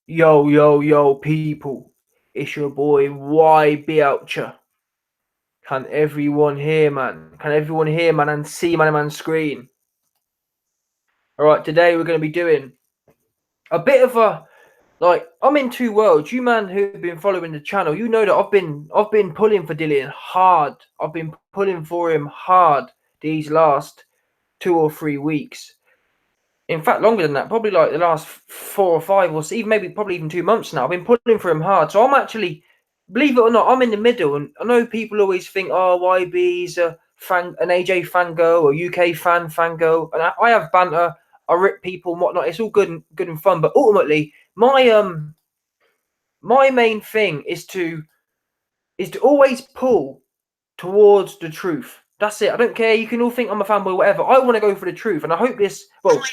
Yo, yo, yo, people. It's your boy Whyte'S. Can everyone hear, man? Can everyone hear, man, and see my screen? Alright, today we're going to be doing a bit of a, I'm in two worlds. You, man, who've been following the channel, you know that I've been pulling for Dillian hard. I've been pulling for him hard these last 2 or 3 weeks. In fact, longer than that, probably like the last 4 or 5 or even maybe probably even 2 months now. I've been pulling for him hard. So I'm actually, believe it or not, I'm in the middle. And I know people always think, oh, YB's an AJ fangirl or UK fangirl. And I have banter, I rip people and whatnot. It's all good and fun. But ultimately, my main thing is to always pull towards the truth. That's it. I don't care. You can all think I'm a fanboy, whatever. I want to go for the truth. And I hope this, well,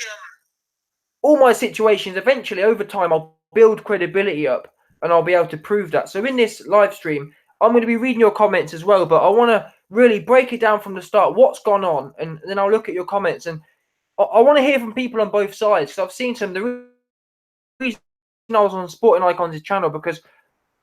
all my situations, eventually over time, I'll build credibility up and I'll be able to prove that. So in this live stream, I'm going to be reading your comments as well, but I want to really break it down from the start, what's gone on, and then I'll look at your comments. And I want to hear from people on both sides, because I've seen some, the reason I was on Sporting Icons' channel, because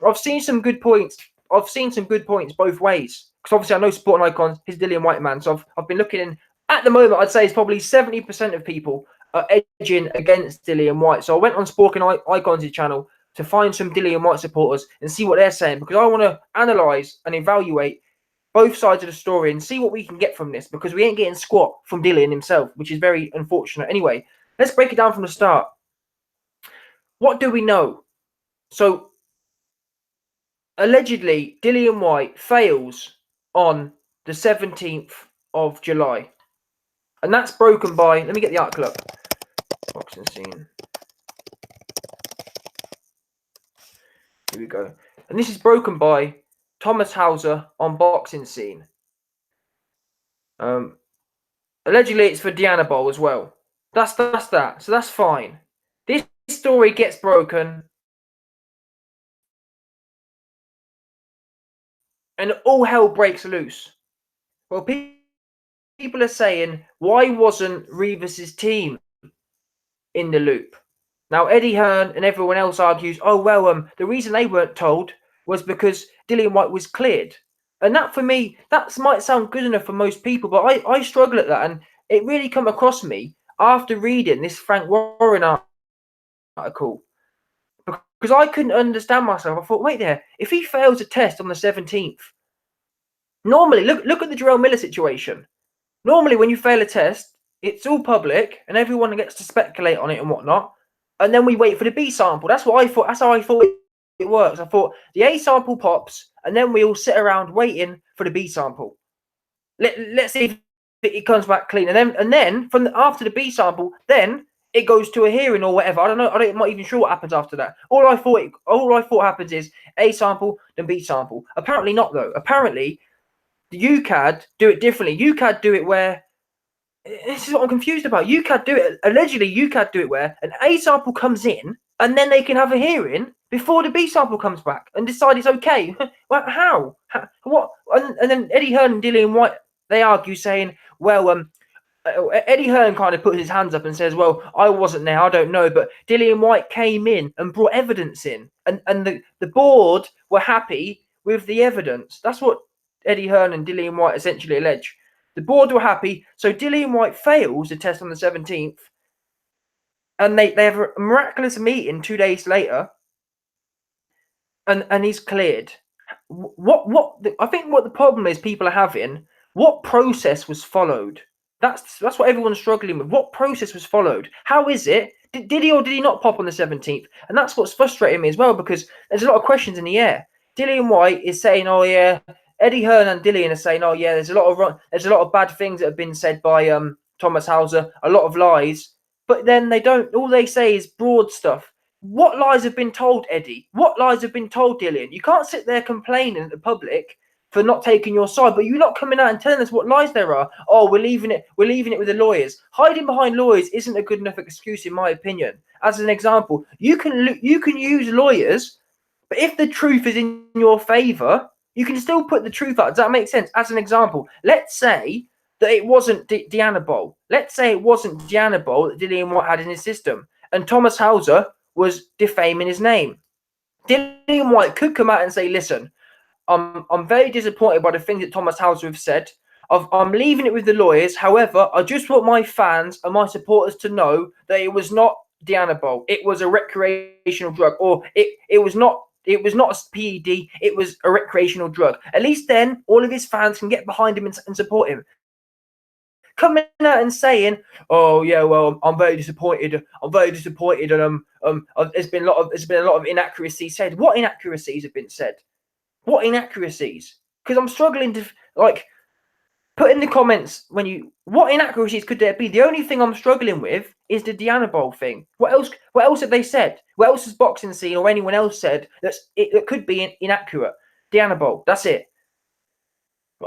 I've seen some good points. I've seen some good points both ways. Because obviously I know Sporting Icons, he's Dillian Whyte, man. So I've been looking in, at the moment, I'd say it's probably 70% of people are edging against Dillian Whyte. So I went on Sporting Icons' channel to find some Dillian Whyte supporters and see what they're saying, because I want to analyse and evaluate both sides of the story and see what we can get from this, because we ain't getting squat from Dillian himself, which is very unfortunate. Anyway, let's break it down from the start. What do we know? So allegedly, Dillian Whyte fails on the 17th of July. And that's broken by, let me get the article up. Boxing scene. Here we go. And this is broken by Thomas Hauser on Boxing Scene. Allegedly, it's for Diana Bowl as well. That's that. So that's fine. This story gets broken, and all hell breaks loose. Well, people are saying, why wasn't Rivas's team in the loop? Now, Eddie Hearn and everyone else argues, oh, well, the reason they weren't told was because Dillian Whyte was cleared. And that, for me, that might sound good enough for most people, but I struggle at that. And it really come across me after reading this Frank Warren article, because I couldn't understand myself. I thought, wait there, if he fails a test on the 17th, normally, look at the Jarrell Miller situation. Normally, when you fail a test, it's all public and everyone gets to speculate on it and whatnot. And then we wait for the B sample. That's what I thought. That's how I thought it works. I thought the A sample pops, and then we all sit around waiting for the B sample. Let's see if it comes back clean, and then from after the B sample, then it goes to a hearing or whatever. I don't know. I'm not even sure what happens after that. All I thought happens is A sample, then B sample. Apparently not, though. Apparently, the UCAD do it differently. UCAD do it where, this is what I'm confused about. UCAD do it, allegedly UCAD do it where an A sample comes in and then they can have a hearing before the B sample comes back and decide it's okay. Well, how? What? And then Eddie Hearn and Dillian Whyte, they argue saying, well, Eddie Hearn kind of puts his hands up and says, well, I wasn't there, I don't know, but Dillian Whyte came in and brought evidence in, and the board were happy with the evidence. That's what Eddie Hearn and Dillian Whyte essentially allege. The board were happy, so Dillian Whyte fails the test on the 17th, and they have a miraculous meeting 2 days later, and he's cleared. I think what the problem is people are having, what process was followed? That's what everyone's struggling with. What process was followed? How is it? Did he or did he not pop on the 17th? And that's what's frustrating me as well, because there's a lot of questions in the air. Dillian Whyte is saying, oh yeah, Eddie Hearn and Dillian are saying, oh yeah, there's a lot of bad things that have been said by Thomas Hauser, a lot of lies, but then they don't. All they say is broad stuff. What lies have been told, Eddie? What lies have been told, Dillian? You can't sit there complaining at the public for not taking your side, but you're not coming out and telling us what lies there are. Oh, we're leaving it with the lawyers. Hiding behind lawyers isn't a good enough excuse, in my opinion. As an example, you can use lawyers, but if the truth is in your favor, you can still put the truth out. Does that make sense? As an example, let's say that it wasn't Diana Bowl. Let's say it wasn't Diana Bowl that Dillian Whyte had in his system, and Thomas Hauser was defaming his name. Dillian Whyte could come out and say, listen, I'm very disappointed by the things that Thomas Hauser have said. I'm leaving it with the lawyers. However, I just want my fans and my supporters to know that it was not Dianabol. It was a recreational drug, or it was not a PED. It was a recreational drug. At least then, all of his fans can get behind him and support him. Coming out and saying, "Oh yeah, well, I'm very disappointed. I'm very disappointed," and there's been a lot of inaccuracies said. What inaccuracies have been said? What inaccuracies? Because I'm struggling to put in the comments what inaccuracies could there be? The only thing I'm struggling with is the Dianabol thing. What else have they said? What else has boxing scene or anyone else said that could be inaccurate? Dianabol. That's it.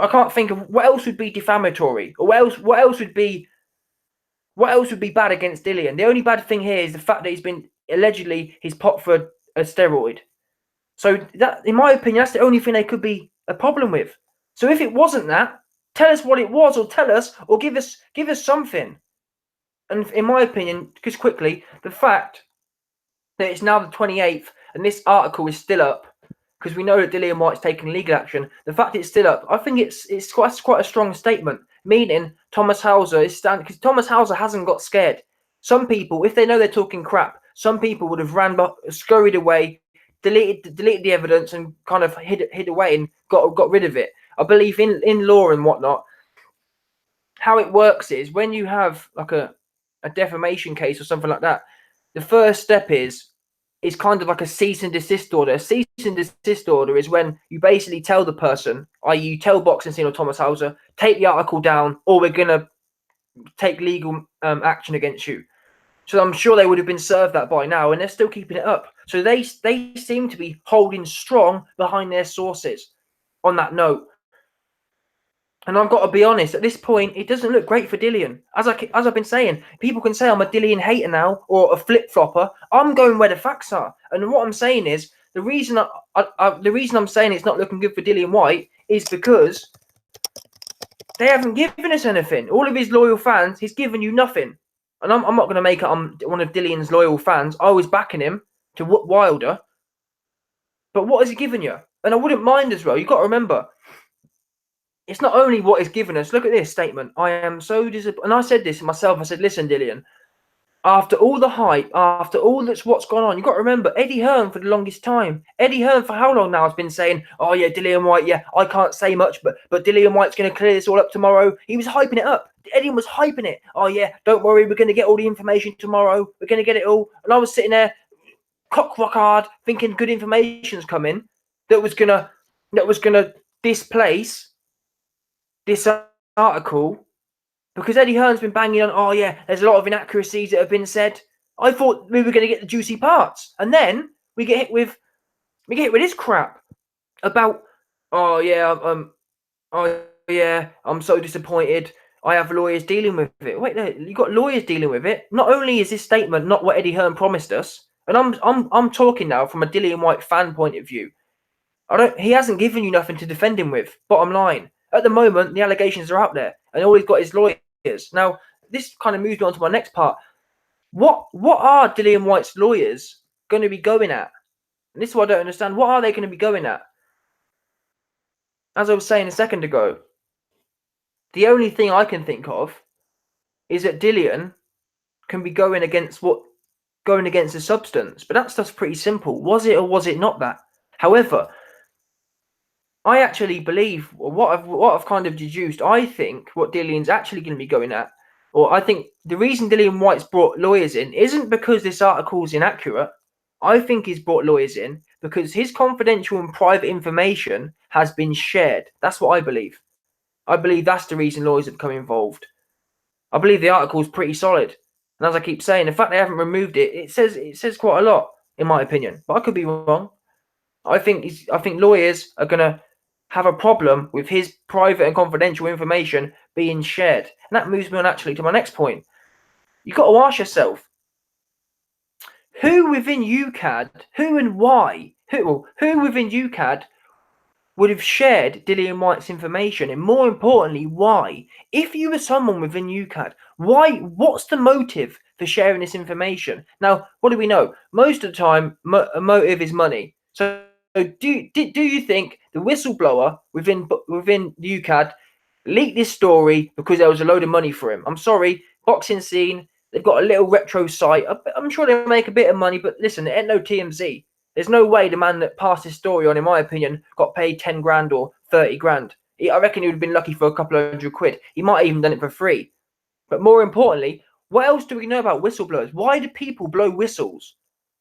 I can't think of what else would be defamatory, or what else would be bad against Dillian. The only bad thing here is the fact that he's popped for a steroid. So that, in my opinion, that's the only thing they could be a problem with. So if it wasn't that, tell us what it was, or tell us, or give us something. And in my opinion, just quickly, the fact that it's now the 28th and this article is still up, because we know that Dillian Whyte's taking legal action. The fact it's still up, I think it's quite a strong statement, meaning Thomas Hauser is standing, because Thomas Hauser hasn't got scared. Some people, if they know they're talking crap, some people would have scurried away, deleted the evidence, and kind of hid away and got rid of it. I believe in law and whatnot. How it works is when you have like a defamation case or something like that, the first step is kind of like a cease and desist order. A cease and desist order is when you basically tell the person, i.e. you tell Boxing Scene or Thomas Hauser, take the article down, or we're going to take legal action against you. So I'm sure they would have been served that by now, and they're still keeping it up. So they seem to be holding strong behind their sources on that note. And I've got to be honest, at this point, it doesn't look great for Dillian. As I've been saying, people can say I'm a Dillian hater now or a flip-flopper. I'm going where the facts are. And what I'm saying is, the reason I'm saying it's not looking good for Dillian Whyte is because they haven't given us anything. All of his loyal fans, he's given you nothing. And I'm not going to make it I'm one of Dillian's loyal fans. I was backing him to Wilder. But what has he given you? And I wouldn't mind as well. You've got to remember, it's not only what he's given us. Look at this statement. I am so disappointed. And I said this myself. I said, listen, Dillian, after all the hype, after all what's gone on, you've got to remember, Eddie Hearn for the longest time. Eddie Hearn for how long now has been saying, oh yeah, Dillian Whyte, yeah, I can't say much, but Dillian Whyte's going to clear this all up tomorrow. He was hyping it up. Eddie was hyping it. Oh yeah, don't worry, we're going to get all the information tomorrow. We're going to get it all. And I was sitting there, cock rock hard, thinking good information's coming that was gonna displace this article, because Eddie Hearn's been banging on, oh yeah, there's a lot of inaccuracies that have been said. I thought we were going to get the juicy parts, and then we get hit with this crap about, oh yeah, I'm so disappointed. I have lawyers dealing with it. Wait, no, you got lawyers dealing with it. Not only is this statement not what Eddie Hearn promised us, and I'm talking now from a Dillian Whyte fan point of view. He hasn't given you nothing to defend him with. Bottom line. At the moment, the allegations are out there, and all he's got is lawyers. Now, this kind of moves me on to my next part. What are Dillian Whyte's lawyers going to be going at? And this is what I don't understand. What are they going to be going at? As I was saying a second ago, the only thing I can think of is that Dillian can be going against the substance. But that stuff's pretty simple. Was it or was it not that? However, I actually believe what I've kind of deduced. I think what Dillian's actually going to be going at, or I think the reason Dillian Whyte's brought lawyers in isn't because this article's inaccurate. I think he's brought lawyers in because his confidential and private information has been shared. That's what I believe. I believe that's the reason lawyers have become involved. I believe the article's pretty solid. And as I keep saying, the fact they haven't removed it, it says quite a lot, in my opinion. But I could be wrong. I think lawyers are going to have a problem with his private and confidential information being shared. And that moves me on actually to my next point. You've got to ask yourself, who within UCAD, who and why, who within UCAD would have shared Dillian Whyte's information, and more importantly, why? If you were someone within UCAD, why? What's the motive for sharing this information? Now, what do we know? Most of the time, a motive is money. So, do you think the whistleblower within UCAD leaked this story because there was a load of money for him? I'm sorry, boxing scene. They've got a little retro site. I'm sure they make a bit of money, but listen, it ain't no TMZ. There's no way the man that passed his story on, in my opinion, got paid 10 grand or 30 grand. I reckon he would have been lucky for a couple of £100. He might have even done it for free. But more importantly, what else do we know about whistleblowers? Why do people blow whistles?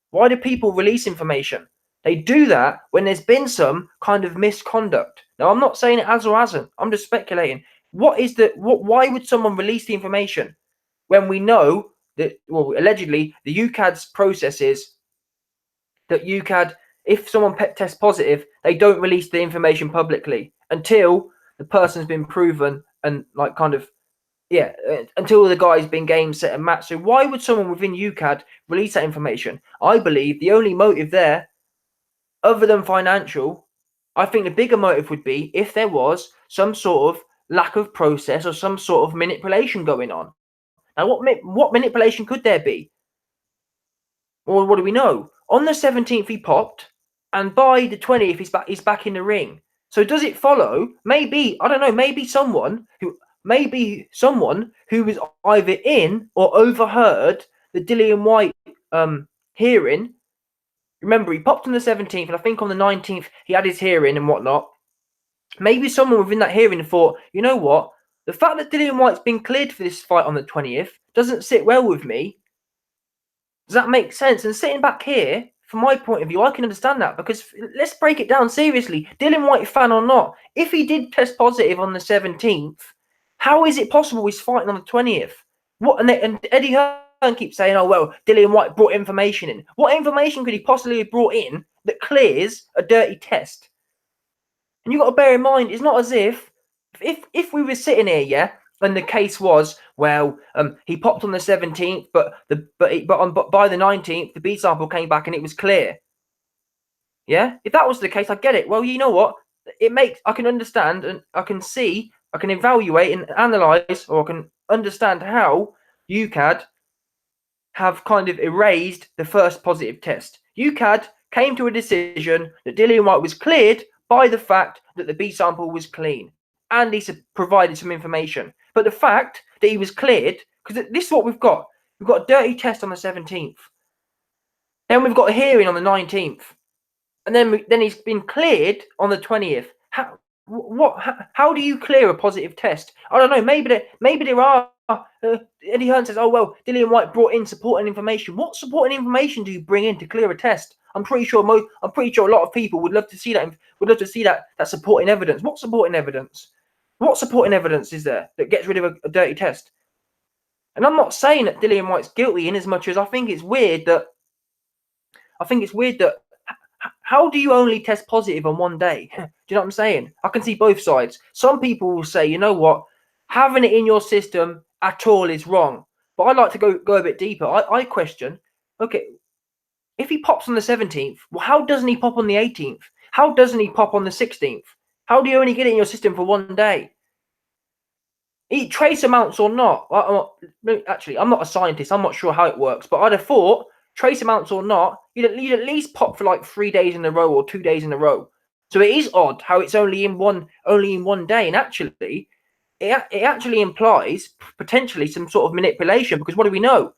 Why do people release information? They do that when there's been some kind of misconduct. Now, I'm not saying it has or hasn't. I'm just speculating. Why would someone release the information when we know that, well, allegedly, the UCAD's process is that UCAD, if someone tests positive, they don't release the information publicly until the person's been proven and until the guy's been game, set, and match. So why would someone within UCAD release that information? I believe the only motive there, other than financial, I think the bigger motive would be if there was some sort of lack of process or some sort of manipulation going on. Now, what manipulation could there be? Or what do we know? On the 17th he popped, and by the 20th he's back in the ring. So does it follow? Maybe, I don't know, maybe someone who was either in or overheard the Dillian Whyte hearing. Remember, he popped on the 17th, and I think on the 19th he had his hearing and whatnot. Maybe someone within that hearing thought, you know what? The fact that Dillian Whyte's been cleared for this fight on the 20th doesn't sit well with me. Does that make sense? And sitting back here, from my point of view, I can understand that, because let's break it down seriously. Dillian Whyte fan or not, if he did test positive on the 17th, how is it possible he's fighting on the 20th? And Eddie Hearn keeps saying, oh, well, Dillian Whyte brought information in. What information could he possibly have brought in that clears a dirty test? And you've got to bear in mind, it's not as if we were sitting here, yeah, and the case was, well, he popped on the 17th, but by the 19th, the B sample came back and it was clear. Yeah, if that was the case, I get it. Well, you know what? I can understand, and I can see, I can evaluate and analyze, or I can understand how UCAD have kind of erased the first positive test. UCAD came to a decision that Dillian Whyte was cleared by the fact that the B sample was clean, and he provided some information. But the fact that he was cleared, because this is what we've got. We've got a dirty test on the 17th. Then we've got a hearing on the 19th. And then he's been cleared on the 20th. How do you clear a positive test? I don't know. Maybe there are. Eddie Hearn says, oh, well, Dillian Whyte brought in supporting information. What supporting information do you bring in to clear a test? I'm pretty sure a lot of people would love to see that. That supporting evidence. What supporting evidence? What supporting evidence is there that gets rid of a dirty test? And I'm not saying that Dillian Whyte's guilty, in as much as I think it's weird that how do you only test positive on one day? Do you know what I'm saying? I can see both sides. Some people will say, you know what, having it in your system at all is wrong. But I'd like to go a bit deeper. I question, okay, if he pops on the 17th, well, how doesn't he pop on the 18th? How doesn't he pop on the 16th? How do you only get it in your system for one day? Trace amounts or not. Actually, I'm not a scientist. I'm not sure how it works. But I'd have thought, trace amounts or not, you'd at least pop for like 3 days in a row or 2 days in a row. So it is odd how it's only in one day. And actually, it actually implies potentially some sort of manipulation, because what do we know?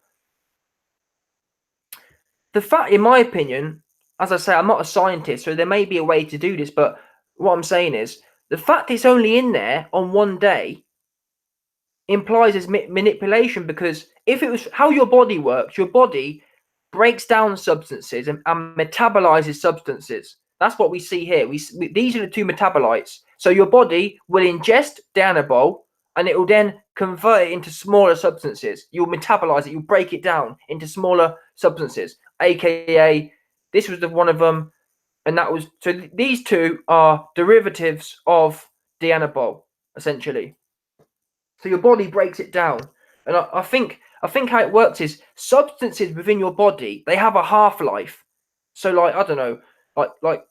The fact, in my opinion, as I say, I'm not a scientist, so there may be a way to do this, but what I'm saying is the fact it's only in there on one day implies as manipulation, because if it was how your body works, your body breaks down substances and metabolizes substances. That's what we see here. These are the two metabolites. So your body will ingest Danabol, and it will then convert it into smaller substances. You'll metabolize it. You'll break it down into smaller substances, aka this was one of them, and that was, so these two are derivatives of Danabol, essentially. So your body breaks it down, and I think how it works is substances within your body, they have a half-life. So like, I don't know, like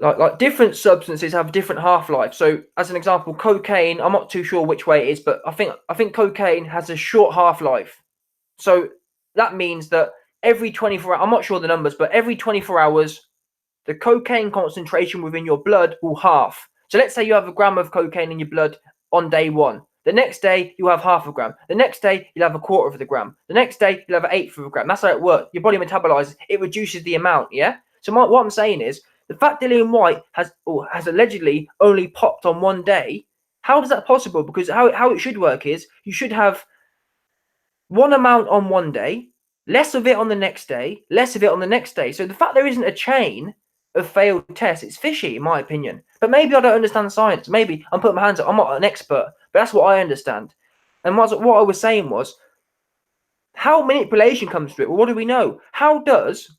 like different substances have different half-life. So as an example, cocaine, I'm not too sure which way it is, but I think cocaine has a short half-life. So that means that every 24 hours, I'm not sure the numbers, but every 24 hours, the cocaine concentration within your blood will half. So let's say you have a gram of cocaine in your blood on day 1. The next day, you have half a gram. The next day, you'll have a quarter of the gram. The next day, you'll have an eighth of a gram. That's how it works. Your body metabolizes. It reduces the amount, yeah? So what I'm saying is, the fact Dillian Whyte has allegedly only popped on one day, how is that possible? Because how it should work is, you should have one amount on one day, less of it on the next day, less of it on the next day. So the fact there isn't a chain of failed tests, it's fishy in my opinion. But maybe I don't understand science. Maybe I'm putting my hands up. I'm not an expert, but that's what I understand. And what I was saying was, how manipulation comes to it. Well, what do we know? How does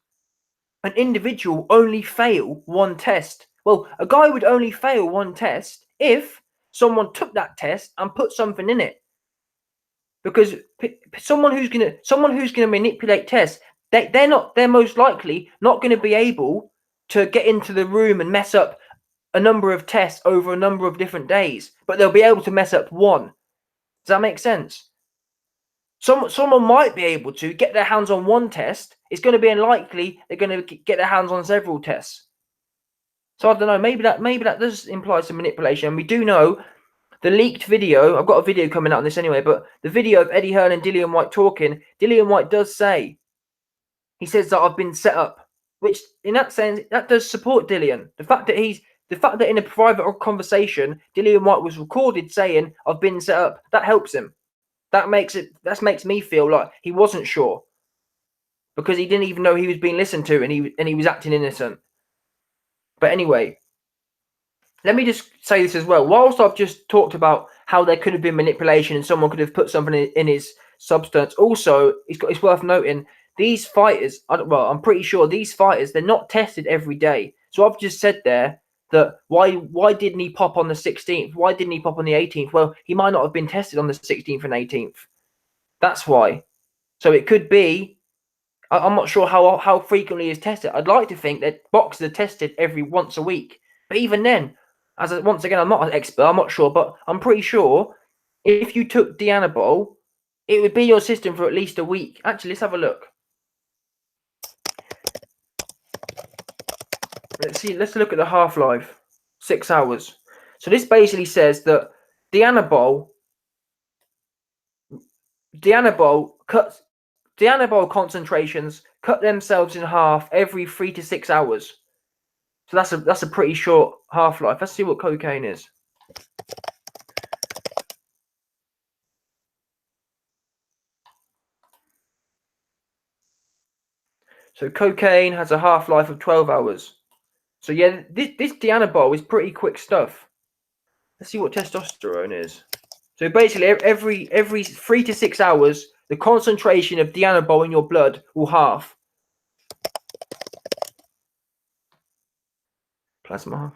an individual only fail one test? Well, a guy would only fail one test if someone took that test and put something in it. Because someone who's gonna manipulate tests, they're most likely not going to be able to get into the room and mess up a number of tests over a number of different days, but they'll be able to mess up one. Does that make sense? Someone might be able to get their hands on one test. It's going to be unlikely they're going to get their hands on several tests. So I don't know. Maybe that does imply some manipulation. And we do know the leaked video. I've got a video coming out on this anyway, but the video of Eddie Hearn and Dillian Whyte talking. Dillian Whyte does say, he says that I've been set up, which in that sense that does support Dillian. The fact that in a private conversation, Dillian Whyte was recorded saying I've been set up, that helps him. That makes me feel like he wasn't sure, because he didn't even know he was being listened to, and he was acting innocent. But anyway, let me just say this as well. Whilst I've just talked about how there could have been manipulation and someone could have put something in his substance, also it's worth noting these fighters. I'm pretty sure these fighters, they're not tested every day. So I've just said there that why didn't he pop on the 16th? Why didn't he pop on the 18th? Well, he might not have been tested on the 16th and 18th. That's why. So it could be. I'm not sure how frequently he's tested. I'd like to think that boxers are tested every once a week. But even then, once again, I'm not an expert. I'm not sure, but I'm pretty sure if you took Dianabol, it would be in your system for at least a week. Actually, let's have a look. Let's see. Let's look at the half-life. 6 hours. So this basically says that Dianabol concentrations cut themselves in half every 3 to 6 hours. So that's a pretty short half-life. Let's see what cocaine is. So cocaine has a half-life of 12 hours. So yeah, this Dianabol is pretty quick stuff. Let's see what testosterone is. So basically, every 3 to 6 hours, the concentration of Dianabol in your blood will halve. Plasma.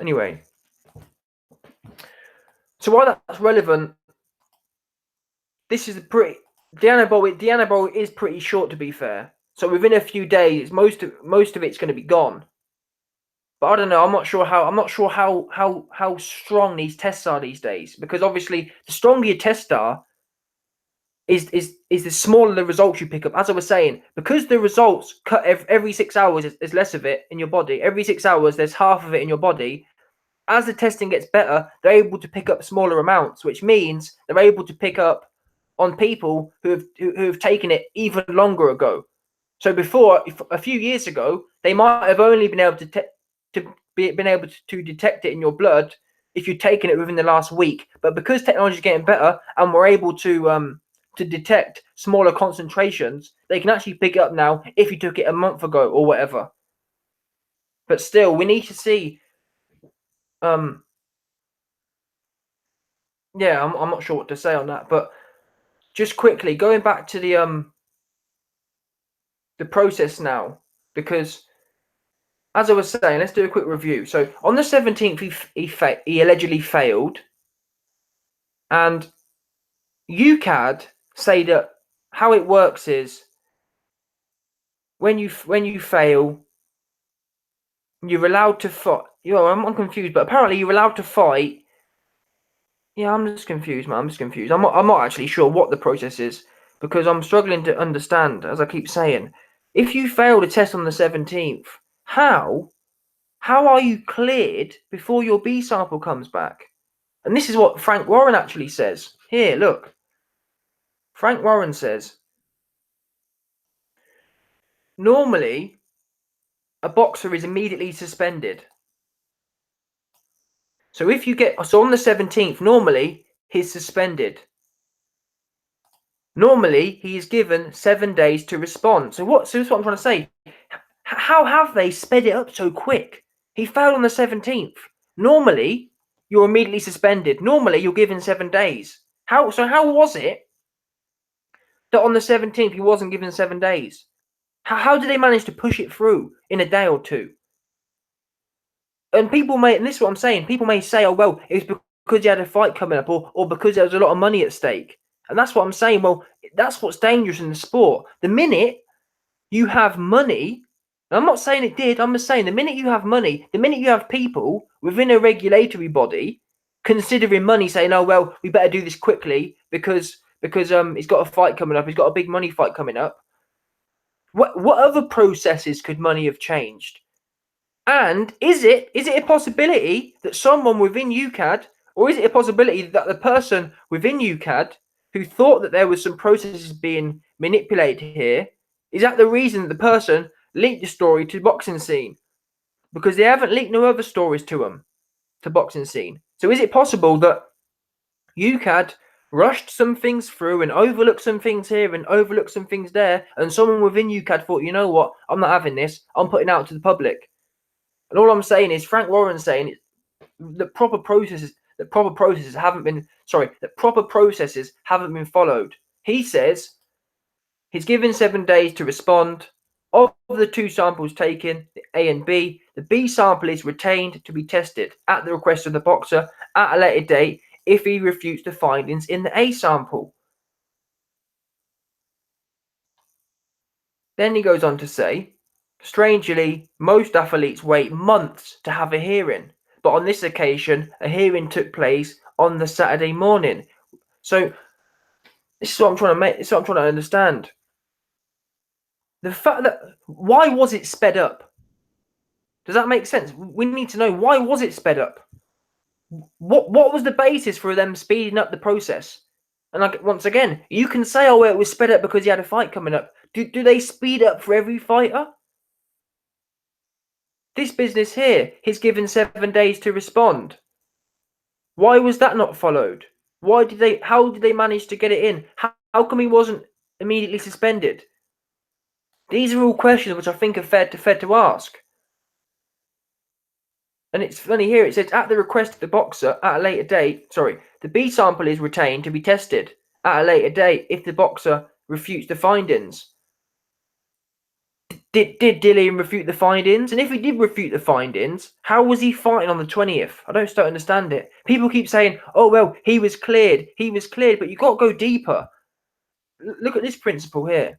Anyway, so why that's relevant? This is Dianabol is pretty short, to be fair. So within a few days, most of it's going to be gone. But I don't know. I'm not sure how strong these tests are these days, because obviously the stronger your tests are, is the smaller the results you pick up. As I was saying, because the results cut every 6 hours, there's less of it in your body. Every 6 hours, there's half of it in your body. As the testing gets better, they're able to pick up smaller amounts, which means they're able to pick up on people who have taken it even longer ago. So before, a few years ago, they might have only been able to detect it in your blood if you'd taken it within the last week. But because technology is getting better and we're able to detect smaller concentrations, they can actually pick it up now if you took it a month ago or whatever. But still, we need to see. Yeah, I'm not sure what to say on that, but just quickly going back to the process now, because as I was saying, let's do a quick review. So on the 17th, he allegedly failed, and UCAD say that how it works is when you fail, you're allowed to fight. I'm confused, but apparently you're allowed to fight. Yeah, I'm just confused, man. I'm just confused. I'm not actually sure what the process is because I'm struggling to understand, as I keep saying. If you fail the test on the 17th, how are you cleared before your B sample comes back? And this is what Frank Warren actually says. Here, look. Frank Warren says, normally a boxer is immediately suspended. So if you get, so on the 17th, normally he's suspended. Normally he is given 7 days to respond. So that's what I'm trying to say. How have they sped it up so quick? He failed on the 17th. Normally you're immediately suspended. Normally you're given 7 days. How was it that on the 17th he wasn't given 7 days? How did they manage to push it through in a day or two? And people may, and this is what I'm saying, people may say, oh, well, it's because he had a fight coming up or because there was a lot of money at stake. And that's what I'm saying. Well, that's what's dangerous in the sport. The minute you have money, I'm not saying it did, I'm just saying the minute you have money, the minute you have people within a regulatory body considering money, saying, oh, well, we better do this quickly because he's got a fight coming up, he's got a big money fight coming up. What other processes could money have changed? And is it a possibility that someone within UCAD, or is it a possibility that the person within UCAD who thought that there was some processes being manipulated here, is that the reason that the person leaked the story to Boxing Scene? Because they haven't leaked no other stories to them, to Boxing Scene. So is it possible that UCAD rushed some things through and overlooked some things here and overlooked some things there, and someone within UCAD thought, you know what, I'm not having this, I'm putting it out to the public? And all I'm saying is Frank Warren's saying that proper processes haven't been followed. He says he's given 7 days to respond. Of the 2 samples taken, the A and B, the B sample is retained to be tested at the request of the boxer at a later date if he refutes the findings in the A sample. Then he goes on to say, strangely, most athletes wait months to have a hearing, but on this occasion, a hearing took place on the Saturday morning. So this is what I'm trying to understand. The fact that, why was it sped up? Does that make sense? We need to know, why was it sped up? What was the basis for them speeding up the process? And like, once again, you can say, oh, well, it was sped up because he had a fight coming up. Do they speed up for every fighter? This business here, he's given 7 days to respond. Why was that not followed? How did they manage to get it in? How come he wasn't immediately suspended? These are all questions which I think are fair to ask. And it's funny here, it says, at the request of the boxer, at a later date, the B sample is retained to be tested at a later date if the boxer refutes the findings. Did Dillian refute the findings? And if he did refute the findings, how was he fighting on the 20th? I don't understand it. People keep saying, oh, well, he was cleared, but you've got to go deeper. Look at this principle here.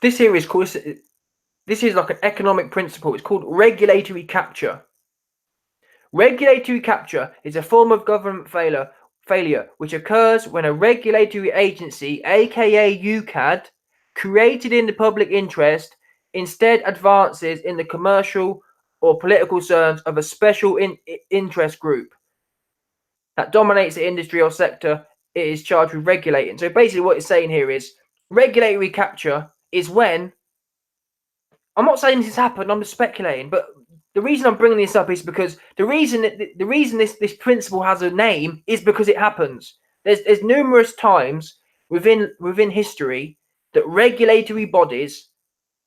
This here is called, this is like an economic principle. It's called regulatory capture. Regulatory capture is a form of government failure which occurs when a regulatory agency, aka UCAD, created in the public interest, instead advances in the commercial or political concerns of a special interest group that dominates the industry or sector it is charged with regulating. So basically what it's saying here is regulatory capture is when, I'm not saying this has happened, I'm just speculating, but the reason I'm bringing this up is because the reason this principle has a name is because it happens. There's numerous times within history that regulatory bodies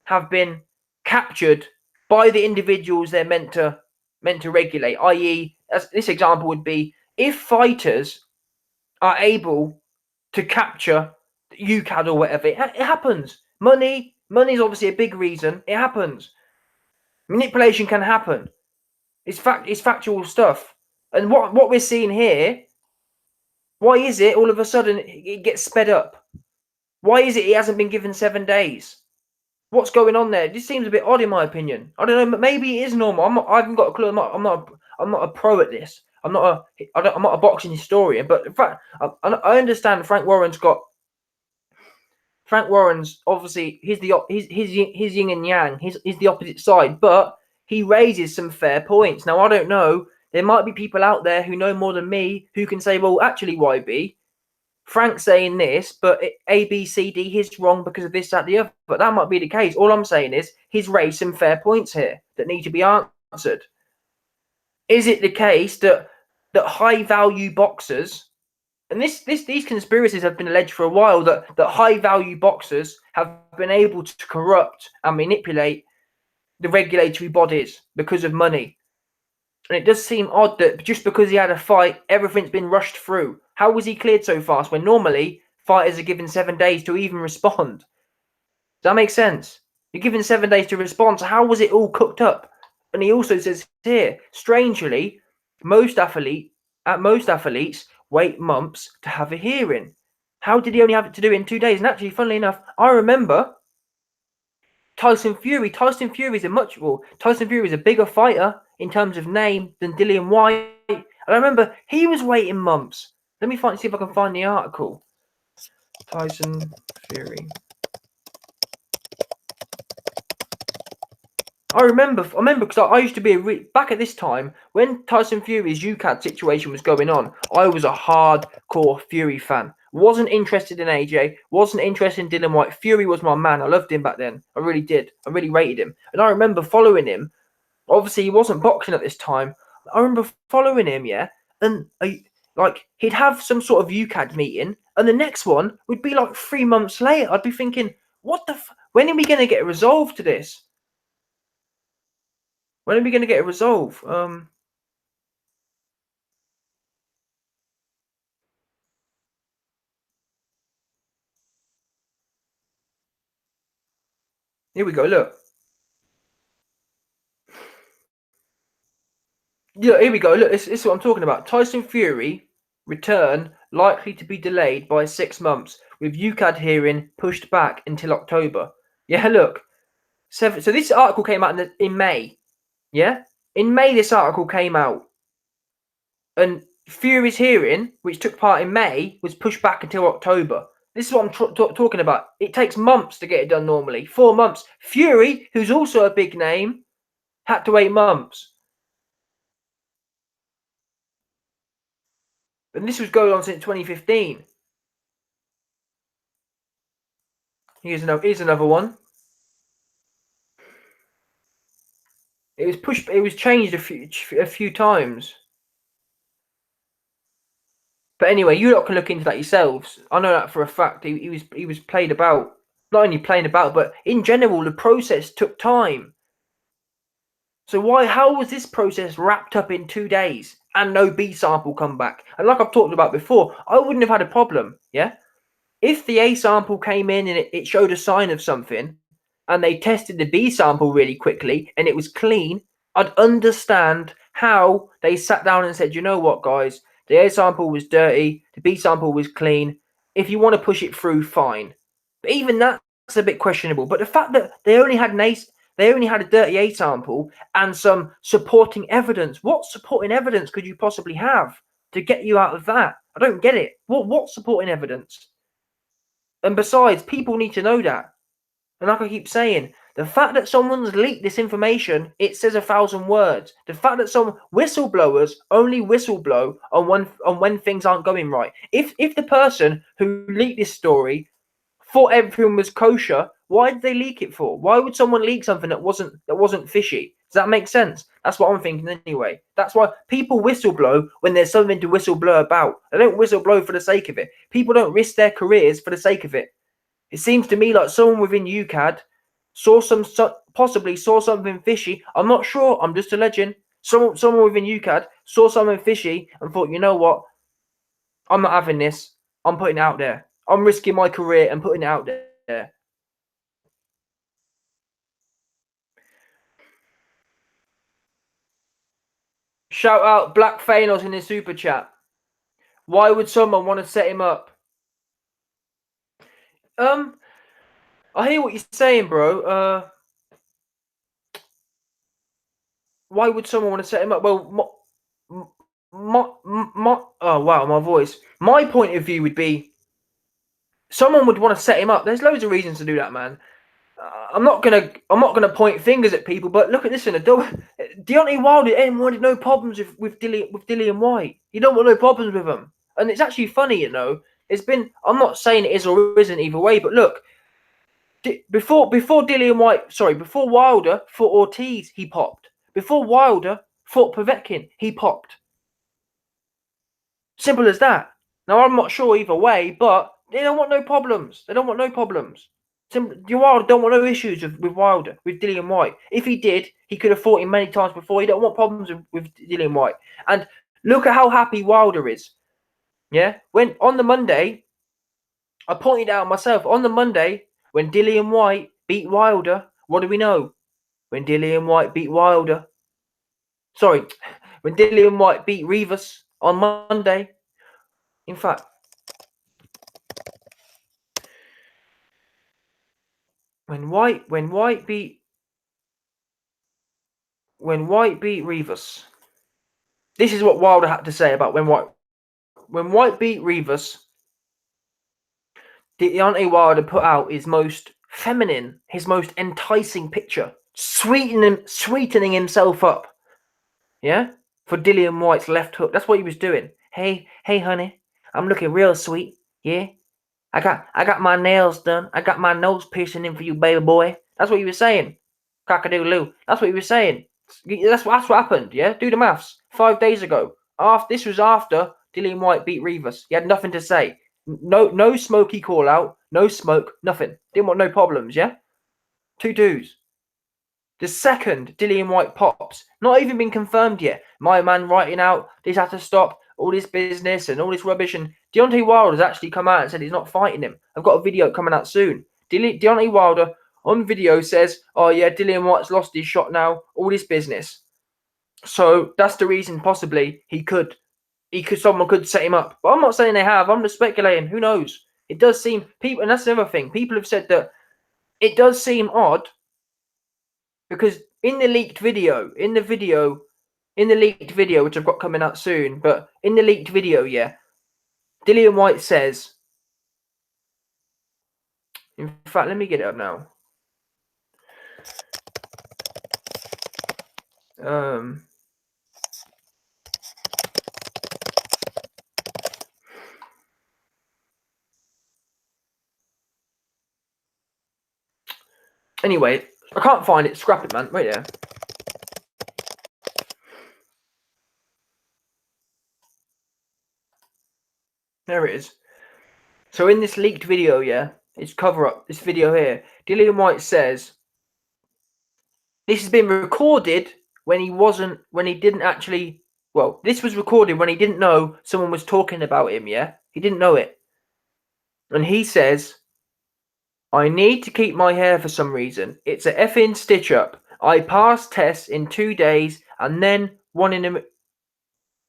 have been captured by the individuals they're meant to regulate. I.e., as this example would be, if fighters are able to capture UCAD or whatever, it happens. Money is obviously a big reason. It happens. Manipulation can happen. It's factual stuff. And what we're seeing here, why is it all of a sudden it gets sped up? Why is it he hasn't been given 7 days? What's going on there? This seems a bit odd in my opinion. I don't know. Maybe it is normal. I haven't got a clue. I'm not a pro at this. I'm not a boxing historian. But in fact, I understand Frank Warren's obviously he's yin and yang. He's the opposite side, but he raises some fair points. Now I don't know. There might be people out there who know more than me who can say, well, actually, YB, Frank's saying this, but A, B, C, D, he's wrong because of this, that, the other. But that might be the case. All I'm saying is he's raised some fair points here that need to be answered. Is it the case that high value boxers, and these conspiracies have been alleged for a while, that high value boxers have been able to corrupt and manipulate the regulatory bodies because of money? And it does seem odd that just because he had a fight, everything's been rushed through. How was he cleared so fast when normally fighters are given 7 days to even respond? Does that make sense? You're given 7 days to respond, so how was it all cooked up? And he also says here, strangely, most athletes wait months to have a hearing. How did he only have it to do it in 2 days? And actually, funnily enough, I remember Tyson Fury. Tyson Fury is a bigger fighter in terms of name than Dillian Whyte. And I remember he was waiting months. Let me see if I can find the article. Tyson Fury. I remember because I used to be back at this time when Tyson Fury's UCAD situation was going on. I was a hardcore Fury fan. Wasn't interested in AJ. Wasn't interested in Dillian Whyte. Fury was my man. I loved him back then. I really did. I really rated him. And I remember following him. Obviously, he wasn't boxing at this time. I remember following him, yeah, and he'd have some sort of UCAD meeting, and the next one would be like 3 months later. I'd be thinking, what the? When are we going to get a resolve to this? When are we going to get a resolve? Here we go. Look. Yeah, here we go. Look, this is what I'm talking about. Tyson Fury return likely to be delayed by 6 months, with UCAD hearing pushed back until October. Yeah, look. So this article came out in May. Yeah? In May, this article came out. And Fury's hearing, which took part in May, was pushed back until October. This is what I'm talking about. It takes months to get it done normally. 4 months. Fury, who's also a big name, had to wait months. And this was going on since 2015. Here's another one. It was changed a few times. But anyway, you lot can look into that yourselves. I know that for a fact. He was played about. Not only playing about, but in general, the process took time. So how was this process wrapped up in 2 days and no B sample come back? And like I've talked about before, I wouldn't have had a problem, yeah? If the A sample came in and it showed a sign of something, and they tested the B sample really quickly and it was clean, I'd understand how they sat down and said, you know what, guys, the A sample was dirty, the B sample was clean. If you want to push it through, fine. But even that's a bit questionable. But the fact that they only had a dirty A sample and some supporting evidence. What supporting evidence could you possibly have to get you out of that? I don't get it. What supporting evidence? And besides, people need to know that. And like I keep saying, the fact that someone's leaked this information, it says 1,000 words. The fact that some whistleblowers only whistleblow on when things aren't going right. If the person who leaked this story thought everything was kosher, why did they leak it for? Why would someone leak something that wasn't fishy? Does that make sense? That's what I'm thinking anyway. That's why people whistleblow when there's something to whistleblow about. They don't whistleblow for the sake of it. People don't risk their careers for the sake of it. It seems to me like someone within UCAD saw some possibly saw something fishy. I'm not sure. I'm just alleging. Someone within UCAD saw something fishy and thought, you know what? I'm not having this. I'm putting it out there. I'm risking my career and putting it out there. Shout out Black Thanos in his super chat. Why would someone want to set him up? I hear what you're saying, bro. Why would someone want to set him up? Well, oh wow, my voice. My point of view would be someone would want to set him up. There's loads of reasons to do that, man. I'm not gonna point fingers at people, but look at this in a Deontay Wilder wanted no problems with Dillian Whyte. You don't want no problems with him, and it's actually funny, you know. It's been. I'm not saying it is or isn't either way, but look, before Dillian Whyte, before Wilder fought Ortiz, he popped. Before Wilder fought Povetkin, he popped. Simple as that. Now I'm not sure either way, but they don't want no problems. They don't want no problems. Wilder don't want no issues with Wilder, with Dillian Whyte. If he did, he could have fought him many times before. He don't want problems with Dillian Whyte. And look at how happy Wilder is. Yeah? When on the Monday, I pointed out myself, on the Monday, when Dillian Whyte beat Wilder, what do we know? When Dillian Whyte beat Wilder. Sorry, when Dillian Whyte beat Rivas on Monday. In fact, when Whyte beat Rivas, this is what Wilder had to say about when Whyte beat Rivas. Deontay Wilder put out his most feminine, his most enticing picture, sweetening himself up. Yeah, for Dillian Whyte's left hook. That's what he was doing. Hey, honey, I'm looking real sweet. Yeah, I got my nails done. I got my nose piercing in for you, baby boy. That's what he was saying. Cock-a-doodle-oo. That's what he was saying. That's what happened. Yeah, do the maths. 5 days ago. This was after Dillian Whyte beat Rivas. He had nothing to say. No smoky call out. No smoke. Nothing. Didn't want no problems. Yeah. 2 dudes. The second Dillian Whyte pops, not even been confirmed yet. My man writing out this had to stop, all this business and all this rubbish. And Deontay Wilder has actually come out and said he's not fighting him. I've got a video coming out soon. Deontay Wilder on video says, "Oh yeah, Dillian Whyte's lost his shot now. All this business." So that's the reason possibly someone could set him up. But I'm not saying they have. I'm just speculating. Who knows? It does seem people, and that's another thing. People have said that it does seem odd. Because in the leaked video, which I've got coming out soon, but in the leaked video, yeah, Dillian Whyte says, in fact, let me get it up now. Anyway, I can't find it. Scrap it, man. Right there. There it is. So in this leaked video, yeah, it's cover up. This video here, Dillian Whyte says this has been recorded when he didn't actually. Well, this was recorded when he didn't know someone was talking about him. Yeah, he didn't know it, and he says, "I need to keep my hair for some reason. It's a effing stitch up. I passed tests in 2 days and then one in a..."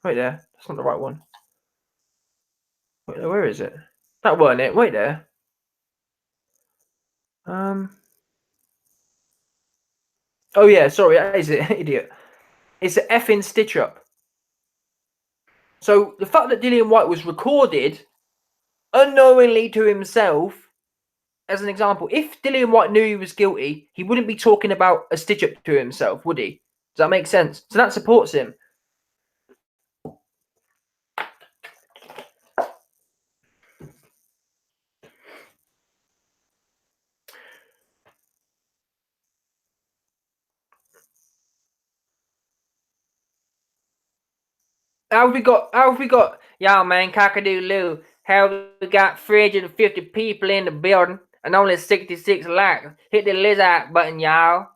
Right there. That's not the right one. Wait, where is it? That weren't it. Wait there. Oh yeah, sorry, that is it, idiot. It's an effing stitch up. So the fact that Dillian Whyte was recorded unknowingly to himself, as an example, if Dillian Whyte knew he was guilty, he wouldn't be talking about a stitch up to himself, would he? Does that make sense? So that supports him. How have we got, y'all man, cock-a-doodle-oo, how we got 350 people in the building and only 66 likes. Hit the lizard button, y'all.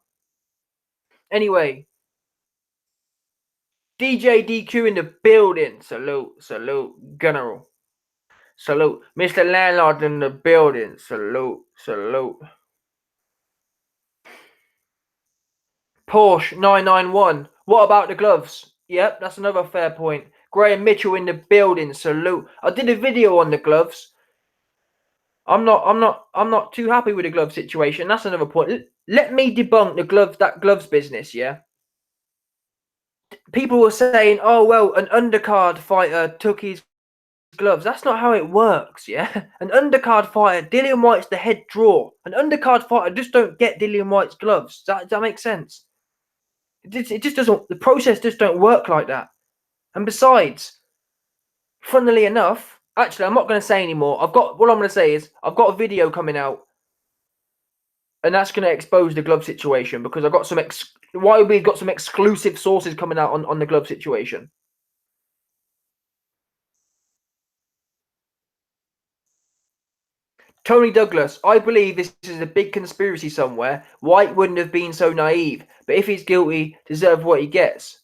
Anyway, DJ DQ in the building. Salute, salute, General. Salute. Mr. Landlord in the building. Salute, salute. Porsche 991. What about the gloves? Yep, that's another fair point. Graham Mitchell in the building. Salute. I did a video on the gloves. I'm not too happy with the glove situation. That's another point. Let me debunk that gloves business, yeah? People were saying, oh, well, an undercard fighter took his gloves. That's not how it works, yeah? An undercard fighter, Dillian Whyte's the head draw. An undercard fighter just don't get Dillian Whyte's gloves. Does that make sense? It just doesn't, the process just don't work like that. And besides, funnily enough, actually, I'm not going to say anymore. What I'm going to say is, I've got a video coming out, and that's going to expose the glove situation, because I've got some, we've got some exclusive sources coming out on the glove situation. Tony Douglas, I believe this is a big conspiracy somewhere. Whyte wouldn't have been so naive, but if he's guilty, deserve what he gets.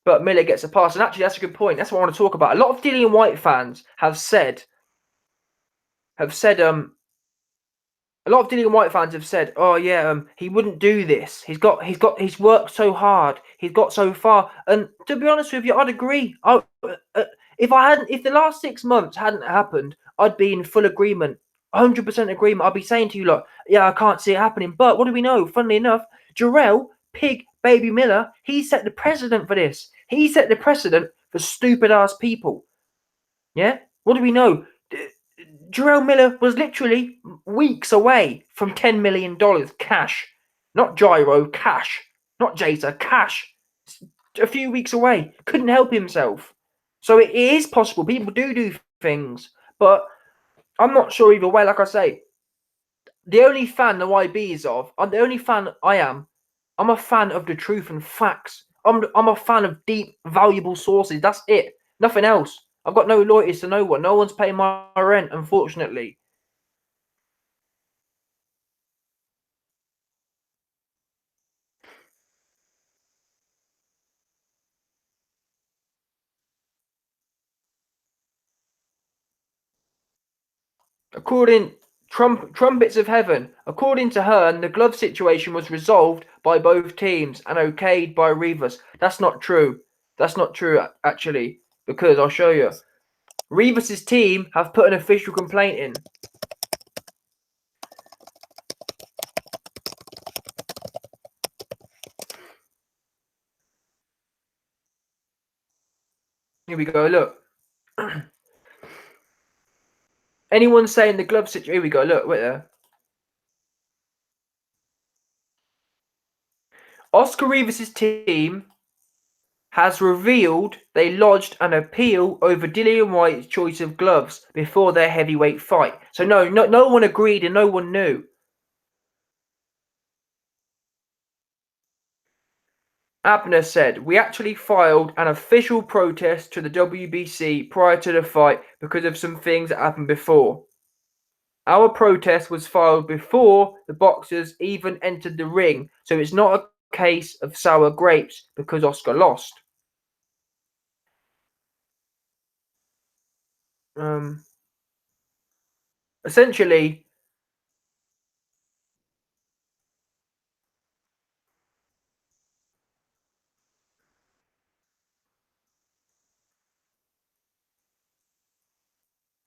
But Miller gets a pass, and actually that's a good point. That's what I want to talk about. A lot of Dillian Whyte fans have said, a lot of Dillian Whyte fans have said, oh yeah, he wouldn't do this. He's worked so hard. He's got so far. And to be honest with you, I'd agree. If the last 6 months hadn't happened, I'd be in full agreement, 100% agreement. I'd be saying to you, look, yeah, I can't see it happening. But what do we know? Funnily enough, Jarrell, Pig, Baby Miller, he set the precedent for this. He set the precedent for stupid ass people. Yeah? What do we know? Jarrell Miller was literally weeks away from $10 million cash. Not gyro, cash. Not Jata, cash. A few weeks away. Couldn't help himself. So it is possible. People do things. But I'm not sure either way. Like I say, the only fan the YB is of, the only fan I am, I'm a fan of the truth and facts. I'm a fan of deep, valuable sources. That's it. Nothing else. I've got no loyalties to no one. No one's paying my rent, unfortunately. Trumpets of heaven. According to Hearn, the glove situation was resolved by both teams and okayed by Rivas. That's not true. That's not true, actually, because I'll show you. Rivas' team have put an official complaint in. Here we go, look. Anyone saying the glove situation... Here we go, look, wait there. Oscar Rivas' team has revealed they lodged an appeal over Dillian Whyte's choice of gloves before their heavyweight fight. So no one agreed and no one knew. Abner said, we actually filed an official protest to the WBC prior to the fight because of some things that happened before. Our protest was filed before the boxers even entered the ring, so it's not a case of sour grapes because Oscar lost. Essentially,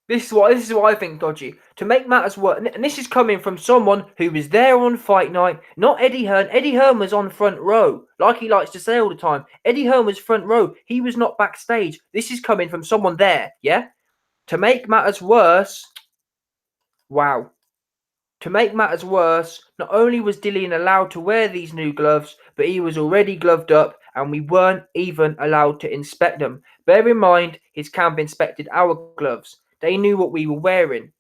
this is what I think, Dodgy. To make matters worse, and this is coming from someone who was there on fight night, not Eddie Hearn. Eddie Hearn was on front row, like he likes to say all the time. Eddie Hearn was front row. He was not backstage. This is coming from someone there, yeah? To make matters worse, wow. To make matters worse, not only was Dillian allowed to wear these new gloves, but he was already gloved up and we weren't even allowed to inspect them. Bear in mind, his camp inspected our gloves. They knew what we were wearing.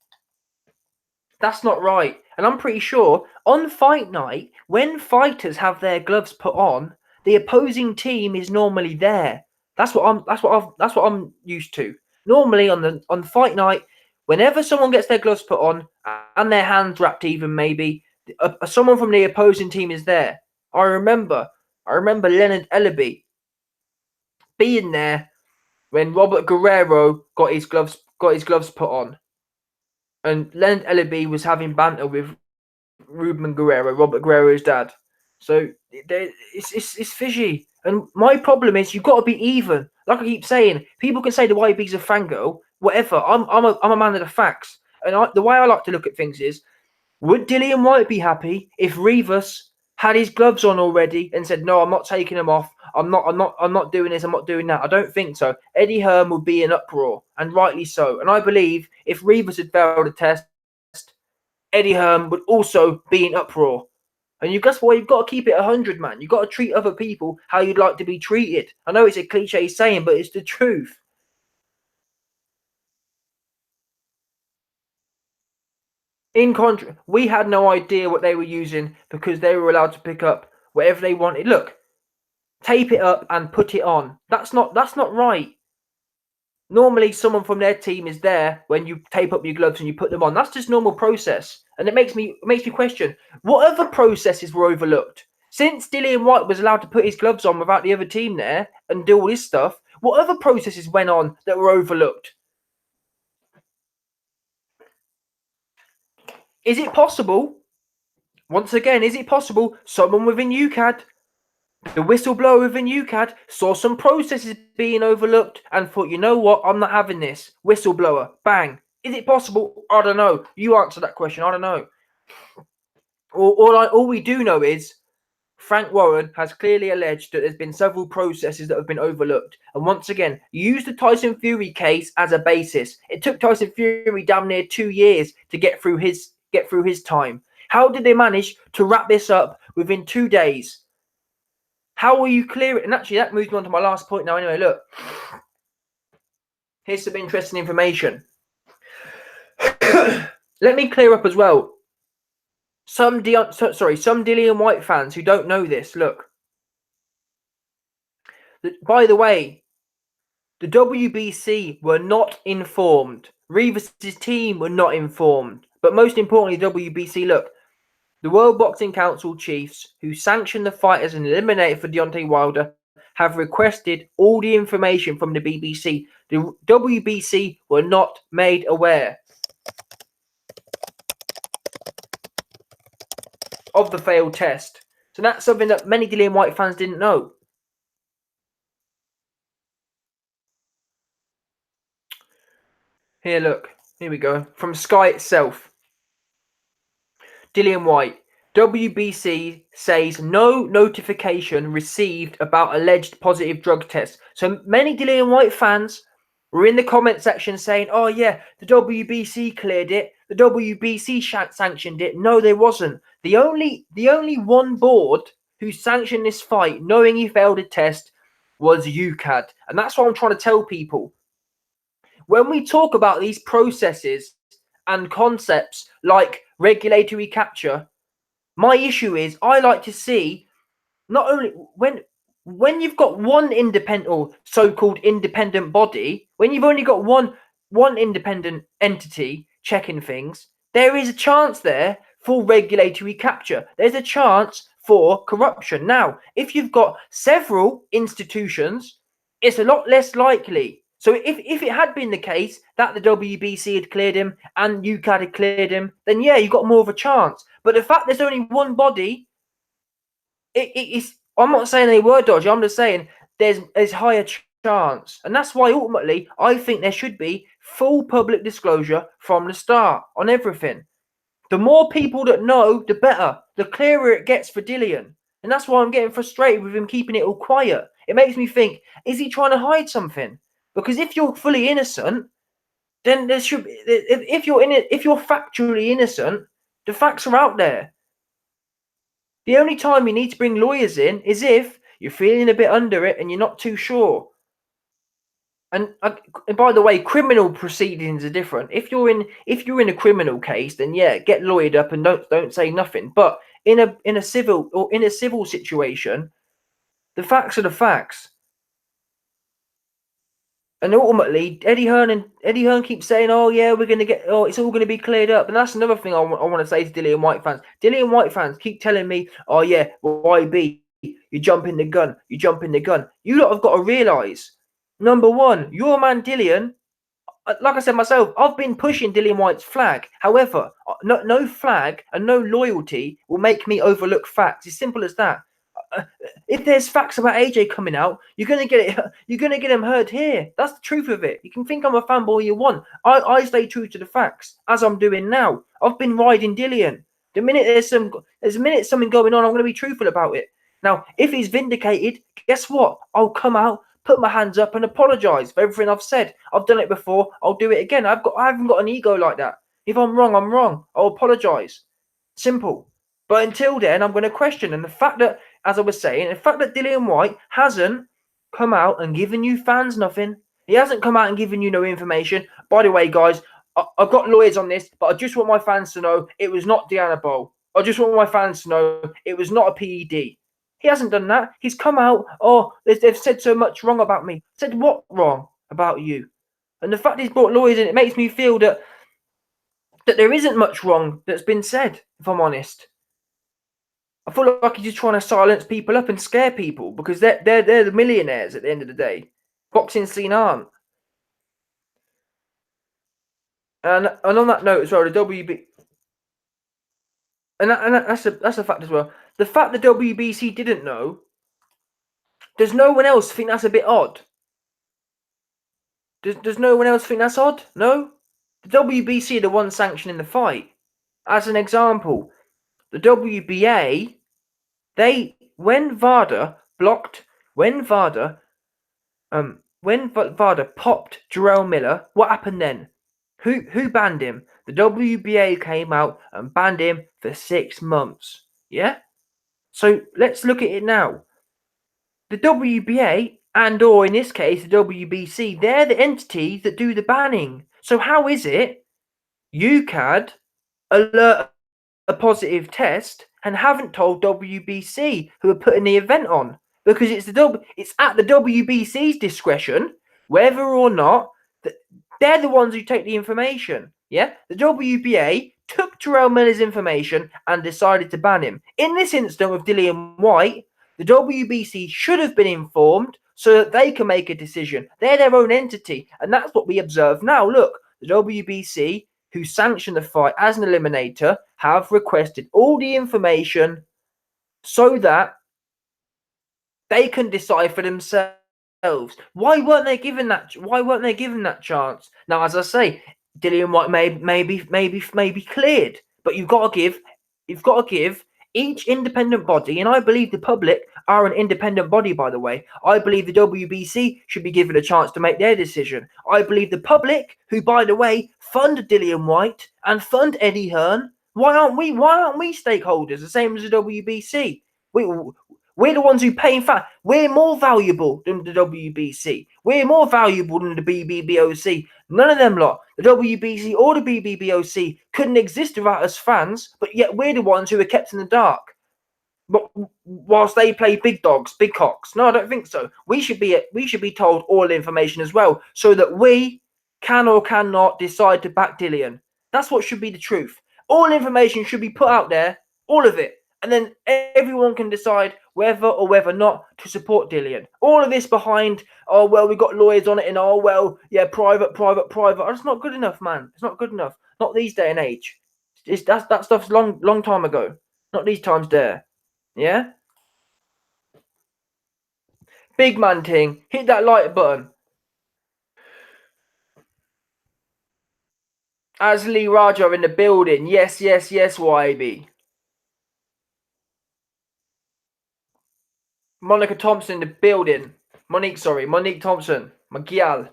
That's not right. And I'm pretty sure on fight night, when fighters have their gloves put on, the opposing team is normally there. That's what I'm used to. Normally on fight night, whenever someone gets their gloves put on and their hands wrapped, even maybe someone from the opposing team is there. I remember Leonard Ellaby being there when Robert Guerrero got his gloves put on, and Leonard Ellaby was having banter with Ruben Guerrero, Robert Guerrero's dad. So it's fishy. And my problem is you've got to be even. Like I keep saying, people can say the YB's a fangirl, whatever. I'm a man of the facts. And the way I like to look at things is, would Dillian Whyte be happy if Rivas had his gloves on already and said, "No, I'm not taking them off. I'm not doing this. I'm not doing that." I don't think so. Eddie Hearn would be in uproar, and rightly so. And I believe if Rivas had failed a test, Eddie Hearn would also be in uproar. And you've got to keep it 100, man. You've got to treat other people how you'd like to be treated. I know it's a cliche saying, but it's the truth. We had no idea what they were using because they were allowed to pick up whatever they wanted. Look, tape it up and put it on. That's not right. Normally, someone from their team is there when you tape up your gloves and you put them on. That's just normal process, and it makes me question what other processes were overlooked. Since Dillian Whyte was allowed to put his gloves on without the other team there and do all this stuff, what other processes went on that were overlooked? Is it possible? Once again, is it possible someone within UCAD, the whistleblower within UCAD, saw some processes being overlooked and thought, you know what, I'm not having this. Whistleblower, bang. Is it possible? I don't know. You answer that question. I don't know. All we do know is Frank Warren has clearly alleged that there's been several processes that have been overlooked. And once again, use the Tyson Fury case as a basis. It took Tyson Fury damn near 2 years to get through his time. How did they manage to wrap this up within 2 days? How will you clear it? And actually, that moves me on to my last point now. Anyway, look. Here's some interesting information. Let me clear up as well. Some Dillian Whyte fans who don't know this. Look. By the way, the WBC were not informed. Rivas' team were not informed. But most importantly, WBC, look. The World Boxing Council chiefs who sanctioned the fighters and eliminated for Deontay Wilder have requested all the information from the BBC. The WBC were not made aware of the failed test. So that's something that many Dillian Whyte fans didn't know. Here, look. Here we go. From Sky itself. Dillian Whyte. WBC says no notification received about alleged positive drug tests. So many Dillian Whyte fans were in the comment section saying, "Oh yeah, the WBC cleared it. The WBC sanctioned it." No, there wasn't. The only one board who sanctioned this fight, knowing he failed a test, was UCAD, and that's what I'm trying to tell people. When we talk about these processes and concepts like regulatory capture, my issue is I like to see not only when you've got one independent or so-called independent body, when you've only got one independent entity checking things, there is a chance there for regulatory capture. There's a chance for corruption. Now, if you've got several institutions, it's a lot less likely. So if it had been the case that the WBC had cleared him and UCAD had cleared him, then yeah, you've got more of a chance. But the fact there's only one body, it's. I'm not saying they were dodgy. I'm just saying there's higher chance, and that's why ultimately I think there should be full public disclosure from the start on everything. The more people that know, the better. The clearer it gets for Dillian, and that's why I'm getting frustrated with him keeping it all quiet. It makes me think: is he trying to hide something? Because if you're fully innocent, then there should be. If you're factually innocent, the facts are out there. The only time you need to bring lawyers in is if you're feeling a bit under it and you're not too sure. And by the way, criminal proceedings are different. If you're in a criminal case, then yeah, get lawyered up and don't say nothing. But in a civil situation, the facts are the facts. And ultimately, Eddie Hearn keeps saying, "Oh yeah, we're gonna get. Oh, it's all gonna be cleared up." And that's another thing I want to say to Dillian Whyte fans. Dillian Whyte fans keep telling me, "Oh yeah, YB, you jump in the gun. You jump in the gun." You lot have got to realise, number one, your man Dillian. Like I said myself, I've been pushing Dillian Whyte's flag. However, no flag and no loyalty will make me overlook facts. It's simple as that. If there's facts about AJ coming out, you're gonna get it. You're gonna get them heard here. That's the truth of it. You can think I'm a fanboy you want. I stay true to the facts, as I'm doing now. I've been riding Dillian. The minute there's something going on, I'm gonna be truthful about it. Now, if he's vindicated, guess what? I'll come out, put my hands up, and apologise for everything I've said. I've done it before. I'll do it again. I haven't got an ego like that. If I'm wrong, I'm wrong. I'll apologise. Simple. But until then, I'm going to question. And the fact that, as I was saying, the fact that Dillian Whyte hasn't come out and given you fans nothing, he hasn't come out and given you no information. By the way, guys, I've got lawyers on this, but I just want my fans to know it was not Diana Bowl. I just want my fans to know it was not a PED. He hasn't done that. He's come out, oh, they've said so much wrong about me. Said what wrong about you? And the fact he's brought lawyers in, it makes me feel that there isn't much wrong that's been said, if I'm honest. I feel like he's just trying to silence people up and scare people because they're the millionaires at the end of the day. Boxing scene aren't. And on that note as well, the WB and that's a fact as well. The fact the WBC didn't know, does no one else think that's a bit odd? Does no one else think that's odd? No? The WBC are the ones sanctioning the fight. As an example, the WBA, when VADA popped Jarrell Miller, what happened then? Who banned him? The WBA came out and banned him for 6 months. Yeah? So let's look at it now. The WBA and or in this case the WBC, they're the entities that do the banning. So how is it you can alert a positive test and haven't told WBC who are putting the event on? Because it's at the WBC's discretion whether or not they're the ones who take the information. Yeah, the WBA took Jarrell Miller's information and decided to ban him. In this instance with Dillian Whyte, the WBC should have been informed so that they can make a decision. They're their own entity, and that's what we observe now. Look, the WBC, who sanctioned the fight as an eliminator, have requested all the information so that they can decide for themselves. Why weren't they given that? Why weren't they given that chance? Now, as I say, Dillian Whyte may be cleared, but you've got to give each independent body, and I believe the public are an independent body, by the way. I believe the WBC should be given a chance to make their decision. I believe the public, who, by the way, fund Dillian Whyte and fund Eddie Hearn, why aren't we stakeholders, the same as the WBC? We're the ones who pay. In fact, we're more valuable than the WBC. We're more valuable than the BBBOC. None of them lot, the WBC or the BBBOC, couldn't exist without us fans, but yet we're the ones who are kept in the dark. But whilst they play big dogs, big cocks. No, I don't think so. We should be told all the information as well, so that we can or cannot decide to back Dillian. That's what should be the truth. All information should be put out there, all of it. And then everyone can decide whether or whether not to support Dillian. All of this behind, oh, well, we got lawyers on it and, oh, well, yeah, private. That's not good enough, man. It's not good enough. Not these day and age. That stuff's long time ago. Not these times there. Yeah? Big man ting. Hit that like button. Asli Raja in the building. Yes, YB. Monica Thompson in the building. Monique Thompson. My gal.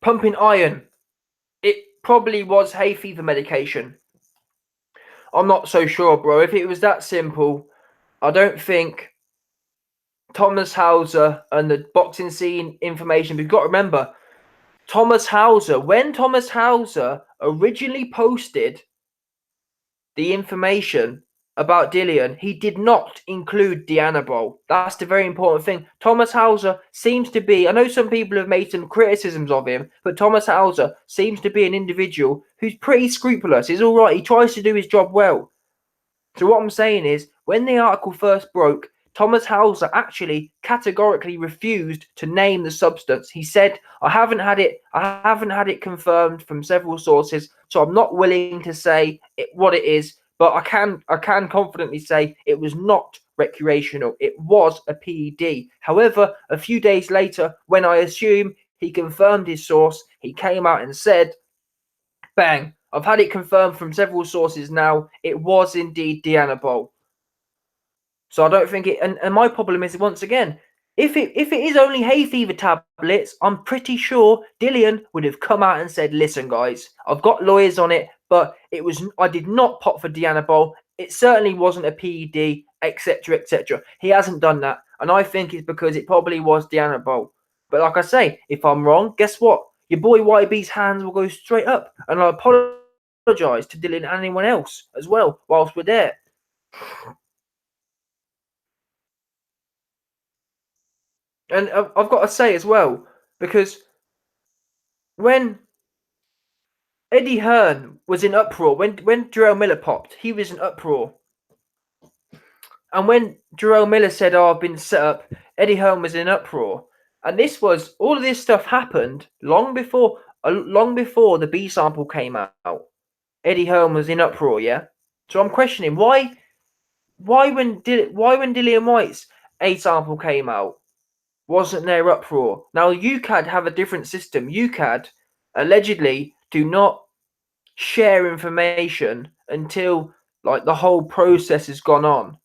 Pumping iron. It probably was hay fever medication. I'm not so sure, bro. If it was that simple, I don't think Thomas Hauser and the boxing scene information. We've got to remember, Thomas Hauser, when Thomas Hauser originally posted the information about Dillian, he did not include Dianabol. That's the very important thing. Thomas Hauser seems to be, I know some people have made some criticisms of him, but Thomas Hauser seems to be an individual who's pretty scrupulous. He's all right. He tries to do his job well. So what I'm saying is, when the article first broke, Thomas Hauser actually categorically refused to name the substance. He said, I haven't had it confirmed from several sources, so I'm not willing to say what it is, but I can confidently say it was not recreational. It was a PED. However, a few days later, when I assume he confirmed his source, he came out and said, bang, I've had it confirmed from several sources now. It was indeed Dianabol. So I don't think it. And my problem is, once again, if it is only hay fever tablets, I'm pretty sure Dillian would have come out and said, "Listen, guys, I've got lawyers on it, but I did not pop for Dianabol. It certainly wasn't a PED, etc., etc." He hasn't done that, and I think it's because it probably was Dianabol. But like I say, if I'm wrong, guess what? Your boy YB's hands will go straight up, and I apologise to Dillian and anyone else as well whilst we're there. And I've got to say as well, because when Eddie Hearn was in uproar, when Jarrell Miller popped, he was in uproar. And when Jarrell Miller said, "Oh, I've been set up," Eddie Hearn was in uproar. And all of this stuff happened long before the B sample came out. Eddie Hearn was in uproar, yeah. So I'm questioning why when Dillian Whyte's A sample came out, wasn't there uproar? Now, UCAD have a different system. UCAD allegedly do not share information until like the whole process has gone on,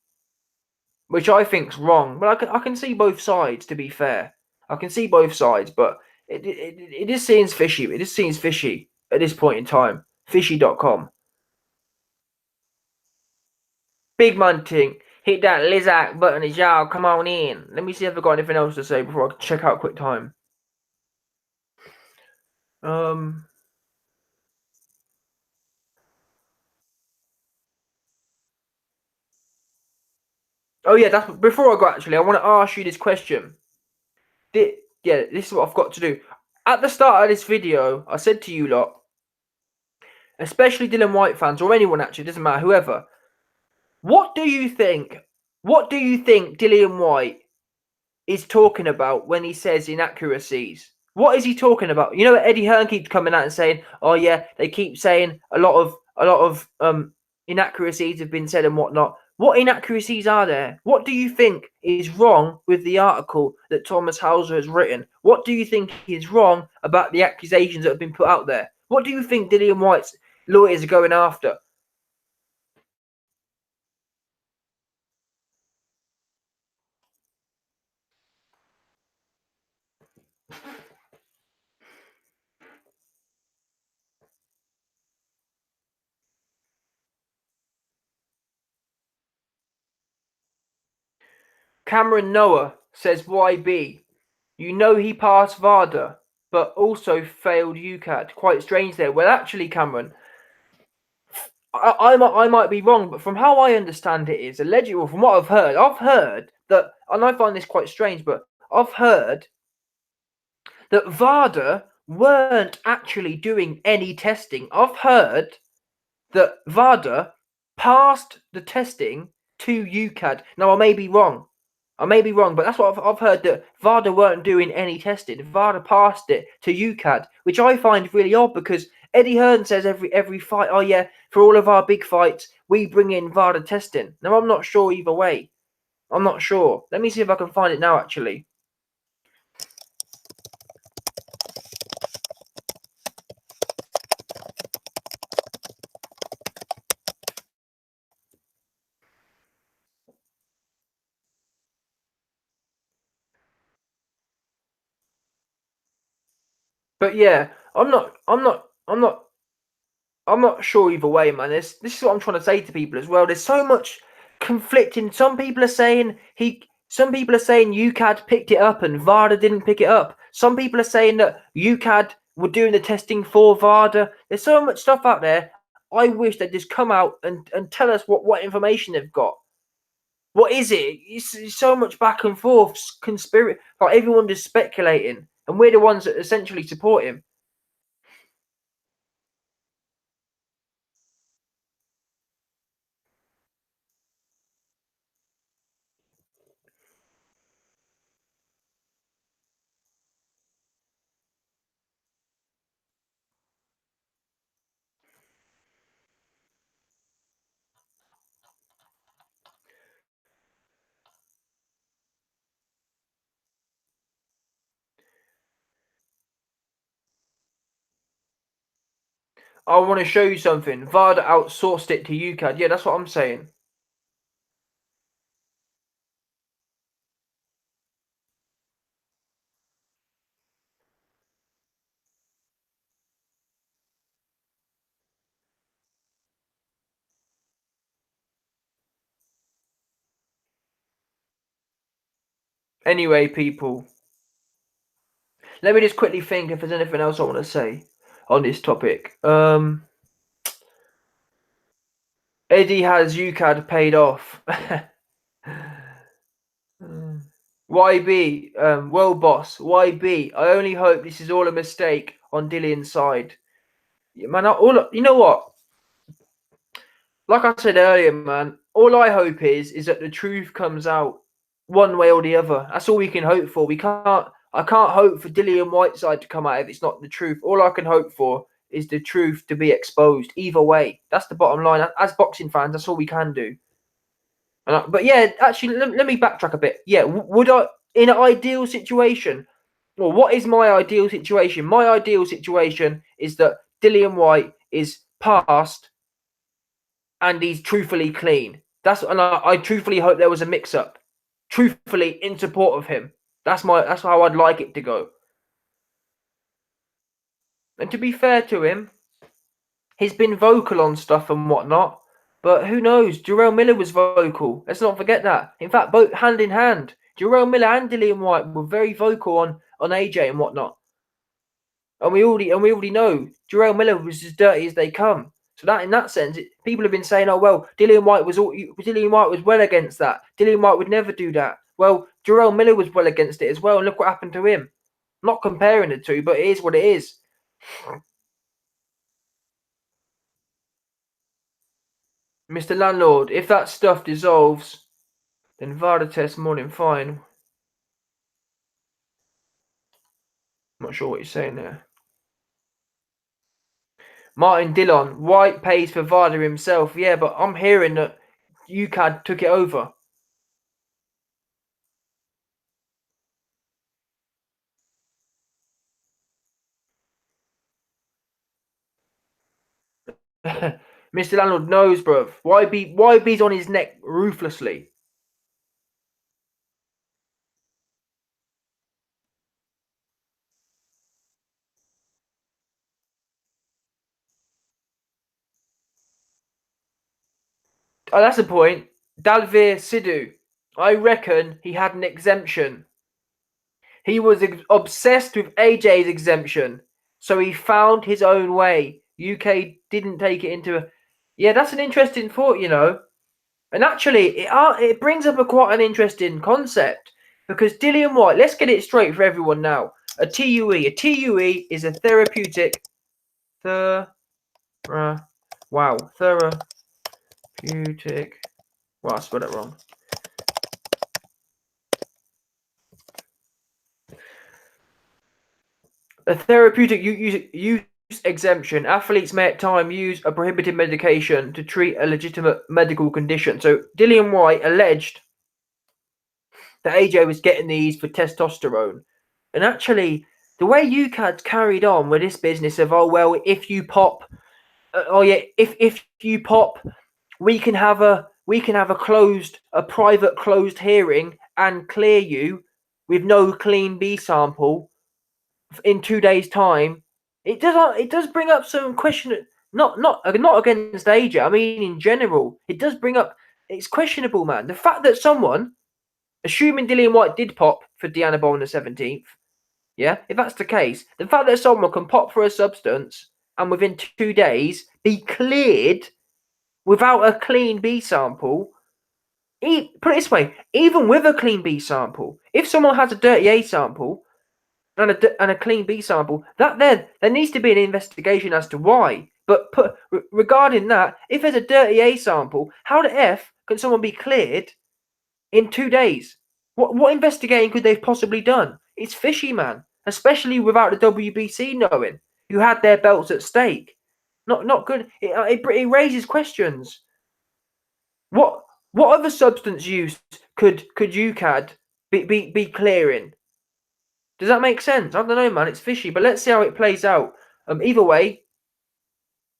which I think's wrong. But I can see both sides. To be fair, I can see both sides, but it just seems fishy. It just seems fishy at this point in time. Fishy.com. Big man ting. Hit that Lizak button as y'all. Come on in. Let me see if I've got anything else to say before I check out quick time. Oh yeah, that's before I go. Actually, I want to ask you this question. This is what I've got to do. At the start of this video, I said to you lot, especially Dillian Whyte fans or anyone actually, doesn't matter, whoever. What do you think? What do you think Dillian Whyte is talking about when he says inaccuracies? What is he talking about? You know, Eddie Hearn keeps coming out and saying, "Oh yeah, they keep saying a lot of inaccuracies have been said and whatnot." What inaccuracies are there? What do you think is wrong with the article that Thomas Hauser has written? What do you think is wrong about the accusations that have been put out there? What do you think Dillian Whyte's lawyers are going after? Cameron Noah says YB. You know he passed VADA, but also failed UCAD. Quite strange there. Well, actually, Cameron, I might be wrong, but from how I understand it is, allegedly, well, from what I've heard that, and I find this quite strange, but I've heard that VADA weren't actually doing any testing. I've heard that VADA passed the testing to UCAD. Now, I may be wrong. But that's what I've heard, that VADA weren't doing any testing. VADA passed it to UCAD, which I find really odd because Eddie Hearn says every fight, "Oh yeah, for all of our big fights, we bring in VADA testing." Now, I'm not sure either way. I'm not sure. Let me see if I can find it now, actually. But yeah, I'm not sure either way, man. This is what I'm trying to say to people as well. There's so much conflicting. Some people are saying UCAD picked it up and VADA didn't pick it up. Some people are saying that UCAD were doing the testing for VADA. There's so much stuff out there. I wish they'd just come out and tell us what information they've got. What is it? It's so much back and forth, conspiracy. Like everyone just speculating, and we're the ones that essentially support him. I want to show you something. VADA outsourced it to UCAD. Yeah, that's what I'm saying. Anyway, people, let me just quickly think if there's anything else I want to say on this topic. Eddie has UCAD paid off. YB, world boss, YB. I only hope this is all a mistake on Dillian's side. Man, you know what? Like I said earlier, man, all I hope is that the truth comes out one way or the other. That's all we can hope for. I can't hope for Dillian Whyte's side to come out if it's not the truth. All I can hope for is the truth to be exposed. Either way, that's the bottom line. As boxing fans, that's all we can do. But yeah, actually, let me backtrack a bit. Yeah, would I, in an ideal situation, well, what is my ideal situation? My ideal situation is that Dillian Whyte is passed and he's truthfully clean. And I truthfully hope there was a mix-up. Truthfully, in support of him. That's how I'd like it to go. And to be fair to him, he's been vocal on stuff and whatnot. But who knows? Jarrell Miller was vocal. Let's not forget that. In fact, both hand in hand. Jarrell Miller and Dillian Whyte were very vocal on AJ and whatnot. And we already know Jarrell Miller was as dirty as they come. So that in that sense, people have been saying, "Oh well, Dillian Whyte was well against that. Dillian Whyte would never do that." Well, Jarrell Miller was well against it as well, and look what happened to him. I'm not comparing the two, but it is what it is. Mr. Landlord, if that stuff dissolves, then VADA test morning fine. I'm not sure what you're saying there. Martin Dillon, Whyte pays for VADA himself. Yeah, but I'm hearing that UCAD took it over. Mr. Landlord knows, bruv. YB's on his neck ruthlessly. Oh, that's the point. Dalvir Sidhu. I reckon he had an exemption. He was obsessed with AJ's exemption, so he found his own way. UK didn't take it into. Yeah, that's an interesting thought, you know. And actually, it brings up quite an interesting concept because Dillian Whyte. Let's get it straight for everyone now. A TUE. A TUE is a therapeutic. Therapeutic. Well, I spelled it wrong. A therapeutic use exemption. Athletes may at times use a prohibited medication to treat a legitimate medical condition. So Dillian Whyte alleged that AJ was getting these for testosterone. And actually, the way UCAD's carried on with this business of, oh, well, if you pop, if you pop, we can have a private closed hearing and clear you with no clean B sample in 2 days' time. It does bring up some question. Not against AJ. I mean, in general, it does bring up. It's questionable, man. The fact that someone, assuming Dillian Whyte did pop for Deanna Bowl on the 17th, Yeah, if that's the case, the fact that someone can pop for a substance and within 2 days be cleared without a clean B sample, put it this way, even with a clean B sample, if someone has a dirty A sample and a clean B sample, that there needs to be an investigation as to why. But regarding that, if there's a dirty A sample, how the F can someone be cleared in 2 days? What investigating could they have possibly done? It's fishy, man. Especially without the WBC knowing who had their belts at stake. Not good. It raises questions. What other substance use could UCAD be clearing? Does that make sense? I don't know, man. It's fishy, but let's see how it plays out. Either way,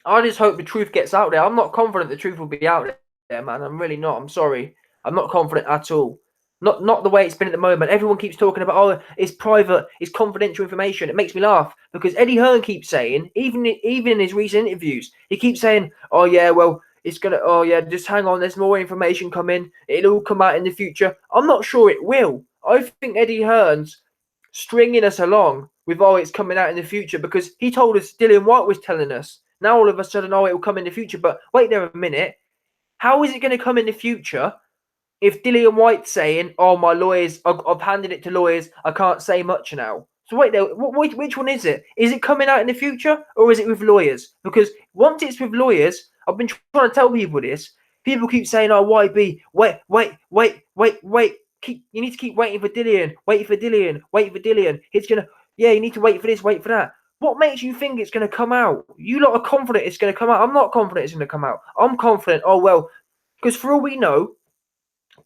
I just hope the truth gets out there. I'm not confident the truth will be out there, man. I'm really not. I'm sorry. I'm not confident at all. Not the way it's been at the moment. Everyone keeps talking about, oh, it's private, it's confidential information. It makes me laugh because Eddie Hearn keeps saying, even in his recent interviews, he keeps saying, oh yeah, well, it's gonna, oh yeah, just hang on, there's more information coming. It'll all come out in the future. I'm not sure it will. I think Eddie Hearn's stringing us along with, oh, it's coming out in the future, because he told us, Dillian Whyte was telling us. Now all of a sudden, oh, it will come in the future. But wait there a minute. How is it going to come in the future if Dillian Whyte's saying, oh, my lawyers, I've handed it to lawyers, I can't say much now? So wait there, which one is it? Is it coming out in the future, or is it with lawyers? Because once it's with lawyers, I've been trying to tell people this. People keep saying, oh, YB, wait. You need to keep waiting for Dillian. Wait for Dillian. It's going to, yeah, you need to wait for this, wait for that. What makes you think it's going to come out? You lot are confident it's going to come out. I'm not confident it's going to come out. I'm confident, oh, well, because for all we know,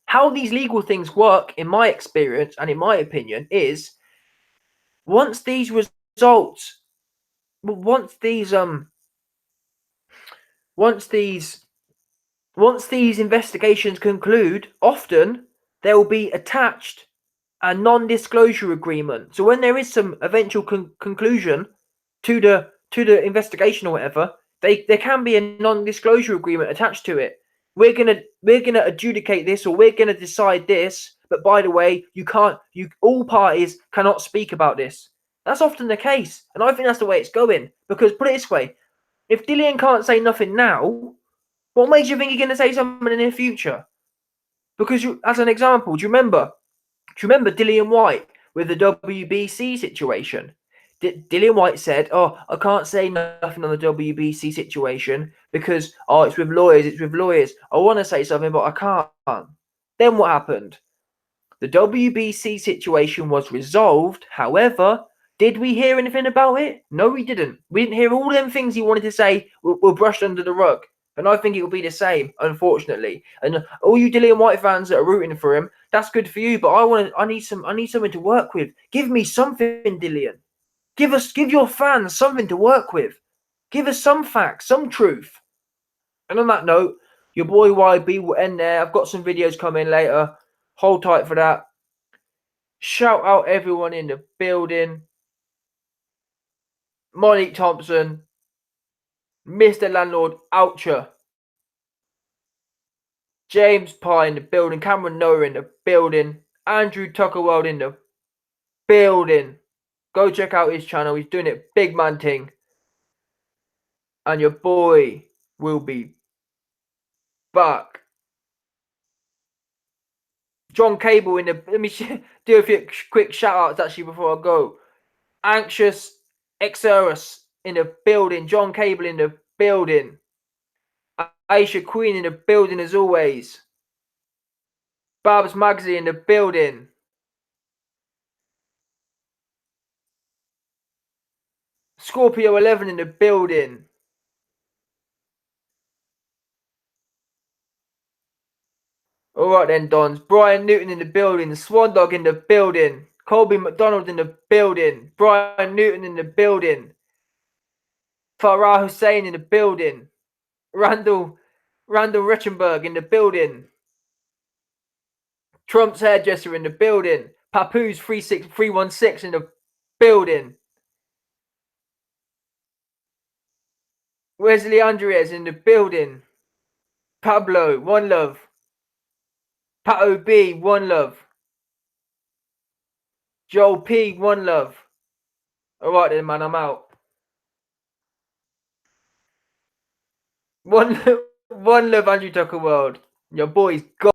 how these legal things work, in my experience and in my opinion, is once these results, once these investigations conclude, often they will be attached a non-disclosure agreement. So when there is some eventual conclusion to the investigation or whatever, there can be a non-disclosure agreement attached to it. We're gonna adjudicate this, or we're gonna decide this. But by the way, all parties cannot speak about this. That's often the case, and I think that's the way it's going. Because put it this way, if Dillian can't say nothing now, what makes you think he's gonna say something in the future? Because as an example, do you remember Dillian Whyte with the WBC situation? Dillian Whyte said, oh, I can't say nothing on the WBC situation because, oh, it's with lawyers. I want to say something, but I can't. Then what happened? The WBC situation was resolved. However, did we hear anything about it? No, we didn't. We didn't hear all them things he wanted to say were brushed under the rug. And I think it will be the same, unfortunately. And all you Dillian Whyte fans that are rooting for him, that's good for you. But I need something to work with. Give me something, Dillian. Give your fans something to work with. Give us some facts, some truth. And on that note, your boy YB will end there. I've got some videos coming later. Hold tight for that. Shout out everyone in the building. Monique Thompson, Mr. Landlord Oucher, James Pye in the building, Cameron Noah in the building, Andrew Tuckerworld in the building. Go check out his channel. He's doing it big man thing. And your boy will be back. John Cable in the... Let me do a few quick shout outs actually before I go. Anxious Exerus in the building. John Cable in the building. Aisha Queen in the building as always. Babs Magsy in the building. Scorpio 11 in the building. Alright then, Dons. Brian Newton in the building. Swan Dog in the building. Colby McDonald in the building. Brian Newton in the building. Farah Hussein in the building. Randall Richenberg in the building. Trump's hairdresser in the building. Papoose 36316 in the building. Wesley Andres in the building. Pablo, one love. Pat OB, one love. Joel P, one love. All right then, man. I'm out. One, one love, Andrew Tucker World. Your boy's gone.